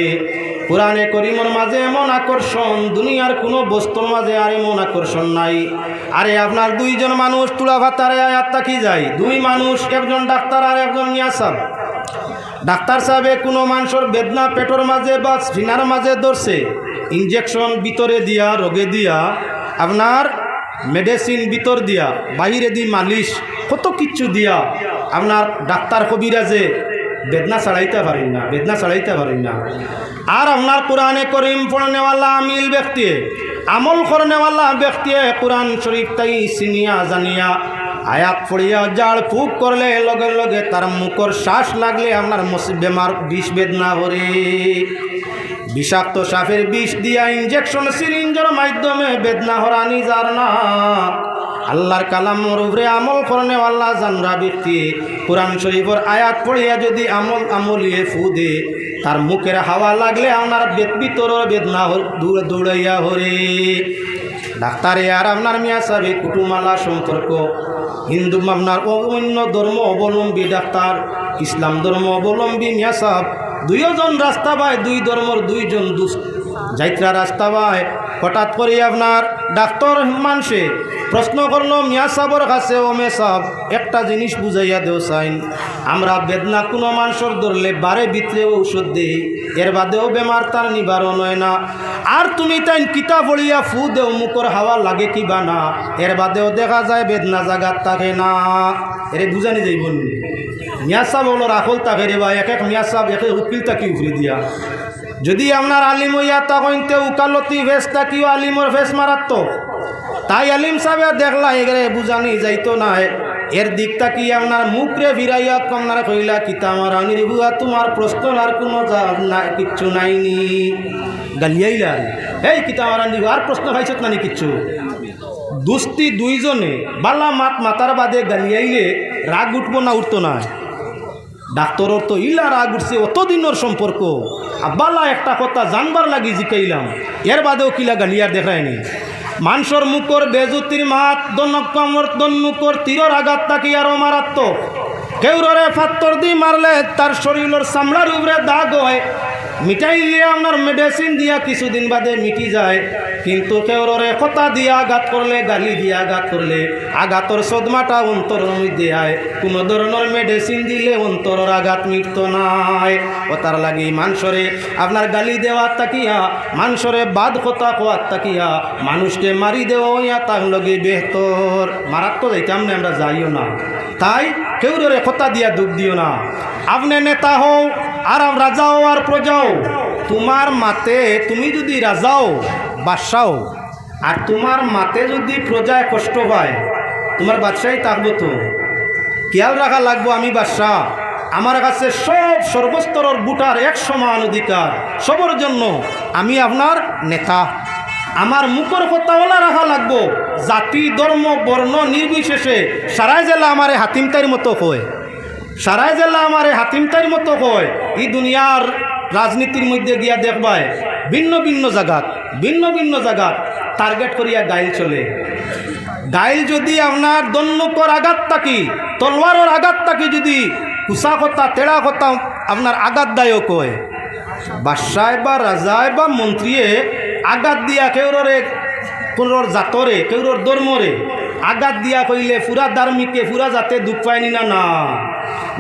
কোরআনে করিমের মাঝে এমন আকর্ষণ দুনিয়ার কোনো বস্তুর মাঝে আর এমন আকর্ষণ নাই। আরে আপনার 2 জন মানুষ তুলা ভাতারে আয়াত তাকি যায়, 2 মানুষ, একজন ডাক্তার আর একজন মিয়া সাহেব। ডাক্তার সাহেবে কোনো মানুষের বেদনা পেটর মাঝে বা সিনার মাঝে ধরছে, ইনজেকশন ভিতরে দিয়া রোগে দিয়া আপনার মেডিসিন ভিতর দিয়া বাহিরে দি মালিশ কত কিচ্ছু দিয়া আপনার ডাক্তার কবিরাজে বেদনা ছাড়াইতে পারেন না, বেদনা ছাড়াইতে পারেন না। আর আপনার কোরআনে করিম পড়নেওয়ালা আমিল ব্যক্তি, আমল করনেওয়ালা ব্যক্তি কোরআন শরীফ তাই চিনিয়া জানিয়া আয়াত পড়িয়া জাড় ফুক করলে লগে লগে তার মুখর শ্বাস লাগলে আপনার বেমার বিষ বেদনা করে। বিষাক্ত সাপের বিষ দিয়া ইনজেকশন সিরিঞ্জের মাধ্যমে বেদনা হরানি যার না। আল্লাহর কালামর উপরে আমল করনে আল্লাহ জানরা ব্যক্তি কোরআন শরীফের আয়াত পড়িয়া যদি আমলিয়ে ফু দে, তার মুখের হাওয়া লাগলে আপনার ভিতরের বেদনা দৌড়াইয়া হরে। ডাক্তারে আর আপনার মিয়া সাহেব কুটুমালা সম্পর্ক, হিন্দু আপনার অন্য ধর্ম অবলম্বী ডাক্তার, ইসলাম ধর্ম অবলম্বী মিয়া সাহেব, 2 জন রাস্তা পায়, 2 ধর্মর 2 জন যাইত্রা রাস্তা পায়। হঠাৎ করে আপনার ডাক্তার মানুষে প্রশ্ন করলো মিয়া সাহেবের কাছে, ও মে সাহেব একটা জিনিস বুঝাইয়া দেও চাইন, আমরা বেদনা কোনো মানুষের ধরলে বারে ভিতরে ঔষধ দেই, এর বাদেও বেমার তার নিবারণ হয় না। আর তুমি তাই কিতা পড়িয়া ফু দেও মুখর হাওয়া লাগে কিবা না, এর বাদেও দেখা যায় বেদনা জাগাত থাকে না। এরে বুঝানি যাইব মিয়া সাহেব হলো রাখল তাকে রে বা এক মিয়া সাহেব একে উকিল তাকি উফরে দিয়া। যদি আপনার আলিম হইয়া তখনতে উকালতি ভেস তাকিও আলিমর ভেস মারাত্মক, তাই আলিম সাহেব দেখলা এগরে বুঝানি যাইতো না। এর দিক তাকি আপনার মুখরে ফিরাইয়া আপনারা কইলা কিতা আমার আনির বুয়া তোমার প্রশ্ন আর কোনো কিচ্ছু নাইনি, গালিয়াইলা এই কিতা আমার আনির আর প্রশ্ন খাইছত নানি কিচ্ছু। দুস্তি 2 জনে বালা মাতার বাদে গালিয়াইলে রাগ উঠবো না উঠতো না? ডাক্তারর তো ইলা রাগ উঠছে, অতদিনের সম্পর্ক আব্বালা একটা কথা জানবার লাগি জিকাইলাম, এর বাদেও কিলা গালিয়ার দেখায়নি। মানুষের মুখর বেজুতির মাত দন্নুকর তীরের আঘাত তাকি আরো মারাত্মক। কেউরে ফাত্তর দি মারলে তার শরীরের চামড়ার উপরে দাগ হয়, মিটাইলে আপনার মেডিসিন দিয়া কিছুদিন বাদে মিটি যায়। কিন্তু কেউরে কথা দিয়া আঘাত করলে, গালি দিয়া আঘাত করলে আঘাতর সদমাটা অন্তরের মধ্যে আয়, কোনো ধরনের মেডিসিন দিলে অন্তরের আঘাত মিটত নাই। কথার লাগি মানুষরে আপনার গালি দেওয়ার তাকিয়া, মানুষরে বাদ কথা কোয়ার তাকিয়া মানুষকে মারি দেওয়া তার লগে বেহতর। মারাত তো যাইতাম না, আমরা যাইও না। তাই কেউরে কথা দিয়া দুঃখ দিও না। আপনি নেতা হও আর রাজাও আর প্রজাও, তোমার মাতে তুমি যদি রাজাও বাদশাও আর তোমার মাতে যদি প্রজায় কষ্ট পায়, তোমার বাদশাই থাকবো তো। খেয়াল রাখা লাগবো আমি বাদশাহ, আমার কাছে সব সর্বস্তরের বুটার এক সমান অধিকার, সবার জন্য আমি আপনার নেতা। আমার মুখর কথা ওলা রাখা লাগবো, জাতি ধর্ম বর্ণ নির্বিশেষে। সারাই জেলা আমারে হাতিমতাইর মতো হয়, সারাই জেলা আমারে হাতিমতাইর মতো হয়। এই দুনিয়ার রাজনীতির মধ্যে গিয়া দেখবায় ভিন্ন ভিন্ন জায়গাত টার্গেট করিয়া গাইল চলে। গাইল যদি আপনার দন্নুকর আঘাত থাকি, তলোয়ারের আঘাত থাকি, যদি কুসা কথা তেড়া কথা আপনার আঘাতদায়ক হয়, বাদশায় বা রাজায় বা মন্ত্রীয়ে আঘাত দিয়া কেউরে কোনোর জাতরে কেউর ধর্মরে আঘাত দিয়া কইলে পুরা ধার্মিকে পুরা জাতে দুঃখ পায়নি না। না,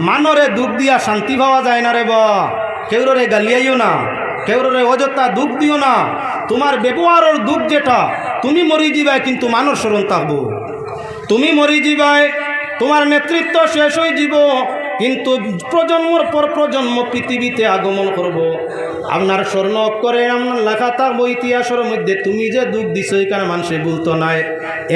মানরে দুঃখ দিয়া শান্তি পাওয়া যায় না রে বা। কেউরে গালিয়াইও না, কেউরে অযথা দুঃখ দিও না। তোমার ব্যবহারের দুঃখ যেটা, তুমি মরি যাবাই কিন্তু মানুষ স্মরণ থাকবো। তুমি মরি যাবাই, তোমার নেতৃত্ব শেষ হয়ে যাব, কিন্তু প্রজন্মর পর প্রজন্ম পৃথিবীতে আগমন করব। আপনার স্বর্ণ অক্ষরে আপনার লেখা থাকবো ইতিহাসের মধ্যে, তুমি যে দুঃখ দিছ এখানে মানুষে বলতো নাই।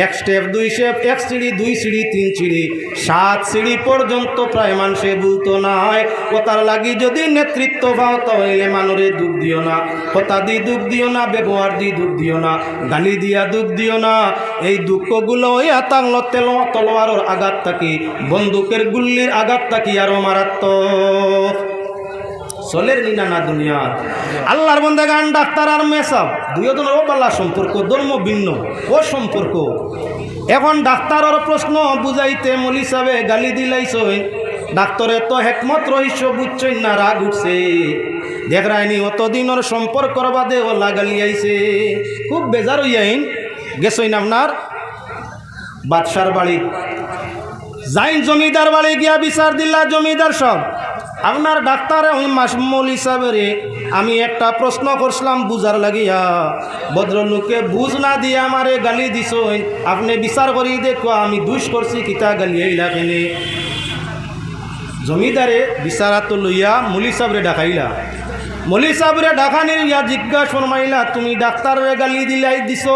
এক স্টেপ দুই স্টেপ, এক সিঁড়ি দুই সিঁড়ি তিন সিঁড়ি 7 সিঁড়ি পর্যন্ত প্রায় মানুষে বলতো নাই। কথার লাগি যদি নেতৃত্ব পাও তাহলে মানুষের দুঃখ দিও না, কথা দি দুঃখ দিও না, ব্যবহার দি দুঃখ দিও না, গালি দিয়া দুঃখ দিও না। এই দুঃখগুলো ওই আতাংল তলোয়ারের আঘাত থাকি, বন্দুকের গুল্লির আঘাত থাকি আরো মারাত্মক। চলের নিনা না দুনিয়া। আল্লাহর বন্দেগান ডাক্তার আর মেসাব দুইজনের ওবাল্লা সম্পর্ক, ধর্ম ভিন্ন ও সম্পর্ক। এখন ডাক্তারের প্রশ্ন বুঝাইতে মলি সাহেবে গালি দিলাইছ, ডাক্তারে তো হেকমত রহস্য বুঝছই না, রাগ উঠছে। দেখ রায়নি অতদিনের সম্পর্কর বাদে ওলা গালি আইছে, খুব বেজার হইয়াইন গেছই না আপনার বাদশার বাড়ি। যাইন জমিদার বাড়ি গিয়া বিচার দিলা জমিদার সব। আপনার ডাক্তারে ওই মাসমল হিসাবে আমি একটা প্রশ্ন করছিলাম বুঝার লাগিয়া, ভদ্রলোকে বুঝ না দিয়ে আমারে গালি দিছ, আপনি বিচার করি দেখো আমি দুষ করছি কিতা গালি আইলা কেনে। জমিদারে বিচারাত লইয়া মলি সাবরে ডাকাইলা, মলি সাবরে ডাকানি ইয়া জিজ্ঞাসা ফরমাইলা, তুমি ডাক্তারে গালি দিছ,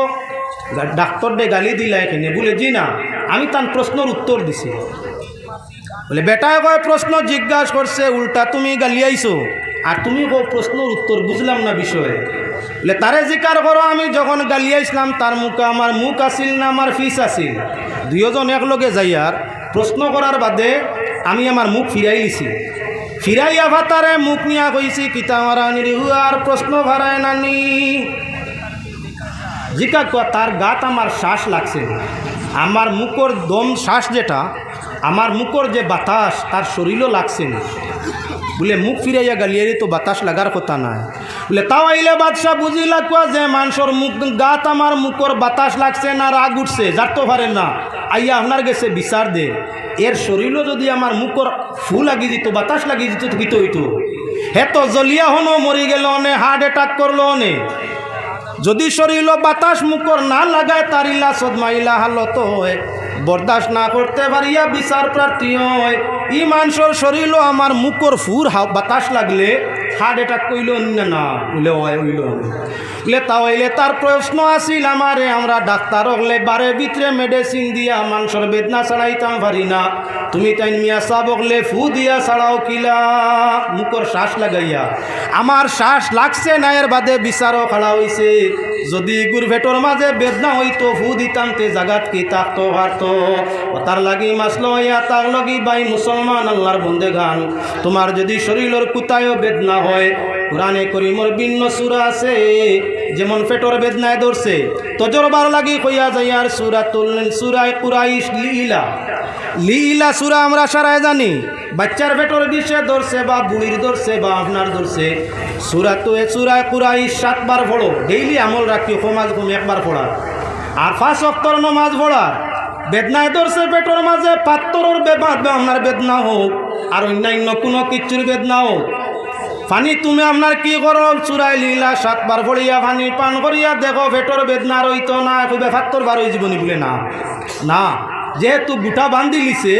ডাক্তারে গালি দিলাই কেনে? বলে জি না, আমি তার প্রশ্নের উত্তর দিছি। বলে বেটায় কয় প্রশ্ন জিজ্ঞাসা করছে উল্টা তুমি গালিয়াইছো, আর তুমি প্রশ্নের উত্তর বুঝলাম না বিষয়ে। বলে তারে জিকার করো, আমি যখন গালিয়াইছিলাম তার মুখে আমার মুখ আসিল না আমার ফিস আসিল? দুইজন একলগে যাইয়ার প্রশ্ন করার বাদে আমি আমার মুখ ফিরাই লিছি, ফিরাইয়া ভাতারে মুখ নিয়া কইছি কিতা মারা নিরিহুয়ার প্রশ্ন ভাড়ায় নানি। জিকা তার গাত আমার শ্বাস লাগছে, আমার মুখর দম শ্বাস যেটা, আমার মুখর যে বাতাস তার শরীরও লাগছে না। বলে মুখ ফিরাইয়া গালিয়ারি তো বাতাস লাগার কথা নাই। বলে তাও আইলে বাদশাহ বুঝিলা কুয়া যে মানুষের মুখ গাত আমার মুখর বাতাস লাগছে না, রাগ উঠছে, যার তো পারেন না। আইয়া আপনার গেছে বিচার দে, এর শরীরও যদি আমার মুখর ফু লাগি দিত, বাতাস লাগি দিত কিত হইতো? হে তো জলিয়া হনো মরি গেল অনে, হার্ট অ্যাটাক করলো অনে। যদি শরীর বাতাস মুখর না লাগায় তার ইলা সদমাইলা হালত হয়, বরদাস্ত না করতে পারিয়া বিচার প্রার্থী হয়। ই মানুষের শরীর আমার মুখর ফুর বাতাস লাগলে হার্ট অ্যাটাক কইল না, বলে হইল বলে তা হইলে তার প্রশ্ন আসিল আমারে, আমরা ডাক্তার হলে বারে ভিতরে মেডিসিন দিয়া মানুষের বেদনা ছাড়াইতাম পারি না, তুমি তাই মিয়া সাহ বকলে ফু দিয়া ছাড়াও কিলা মুখর শ্বাস লাগাইয়া? আমার শ্বাস লাগছে না, এর বাদে বিচারও খাড়া হইছে। যদি গুর ভেটর মাঝে বেদনা হইতো ফু দিতাম তে জাগাত কি থাকতো পারত। তার লাগি মাসলো হইয়া তার লাগি বাই মুসলমান আল্লাহর বন্দেগান, তোমার যদি শরীরের কুতায়ও বেদনা হয়, কোরআনে করিমর ভিন্ন সূরা আছে, যেমন পেটর বেদনায় ধরছে তজরবার লাগি কইয়া যায়। আর সূরায়ে কুরাইশ লীলা সূরা আমরা সারায় জানি, বাচ্চার পেটর বিষে ধরছে বা বুড়ির ধরছে বা আপনার ধরছে। সূরায়ে কুরাইশ 7 বার পড়ো, ডেইলি আমল রাখি, সমাজ কম একবার পড়ার, আর 5 ওয়াক্তের নামাজ পড়ার। বেদনায় ধরছে পেটর মাঝে, পাত্তরের আপনার বেদনা হোক আর অন্যান্য কোনো কিচ্ছুর বেদনা হোক, পানি তুমি আপনার কি করো? চূড়ায় লীলা 7 বার পড়িয়া পানি পান করিয়া দেখো পেটর বেদনা রইতো না, খুবই ৭ বার হয়ে জীবনী বলে না না, যেহেতু গুটা বান্ধি লিছে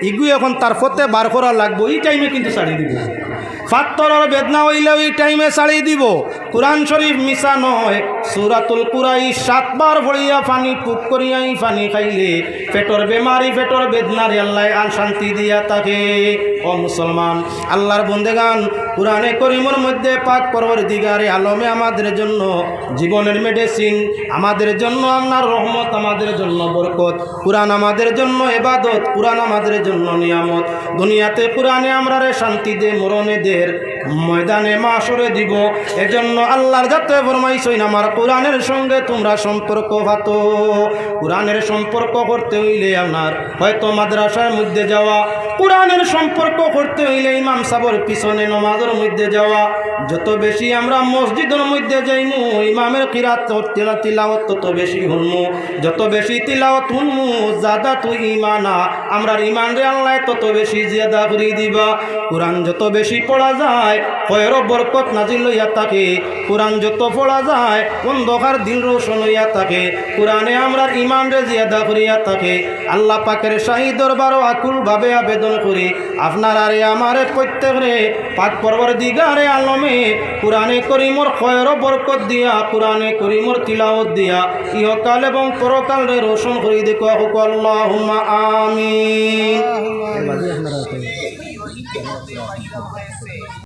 ইগু এখন তার ফতে বার করা লাগবো, এই টাইমে কিন্তু ছাড়ি দিব। ফাত্তরের বেদনা হইলেও এই টাইমে ছাড়ি দিব। কুরআন শরীফ মিশা নয়, সূরাতুল কুরাইশ 7 বার পড়িয়া পানি পুক করিয়া পানি খাইলে পেটর বেমারি পেটর বেদনার আল্লাহ আর শান্তি দিয়া থাকে। ও ও মুসলমান আল্লাহর বন্দেগান, কুরআনে করিমের মধ্যে পাক পরওয়ারদিগারে আলমে আমাদের জন্য জীবনের মেডিসিন, আমাদের জন্য আপনার রহমত, আমাদের জন্য বরকত। কুরআন আমাদের জন্য ইবাদত, কুরআন আমাদের জন্য নিয়ামত। দুনিয়াতে কুরআনে আমরা শান্তি দে, মরণে দের, ময়দানে মাশরে দিব। এজন্য আল্লাহর যাতে ফরমাইছেন আমার কুরআনের সঙ্গে তোমরা সম্পর্ক পাতো। কুরআনের সম্পর্ক করতে হইলে আপনার হয়তো মাদ্রাসার মধ্যে যাওয়া, কুরআনের সম্পর্ক করতে হইলে ইমাম সাহেবের পিছনে নামাজের মধ্যে যাওয়া। যত বেশি আমরা মসজিদের মধ্যে যাইমু, ইমামের কিরাত তিলাওয়াত তত বেশি শুনমু। যত বেশি তিলাওয়াত শুনমু জাদা তু ইমানা, আমরার ইমান রে আল্লাহ তত বেশি জিয়াদা করে দিবা। কুরআন যত বেশি পড়া যায় খয়র বরকত নাজিল হইয়া থাকে। কুরআন যত পড়া যায় অন্ধকার দিন রোশন হইয়া থাকে। কুরআনে আমরার ইমান রে জিয়াদা করিয়া থাকে। আল্লাহ পাকের শাহী দরবারও আকুল ভাবে আবেদন করি আপনার আরে আমারে প্রত্যেকরে পাক পরওয়ারদিগারে আলমে কুরআনে করিমর খয়র বরকত দিয়া, কুরআনে করিমর তিলাওয়াত দিয়া ইহকাল এবং পরকাল রে রোশন করি দেখো। আল্লাহুম্মা আমিন।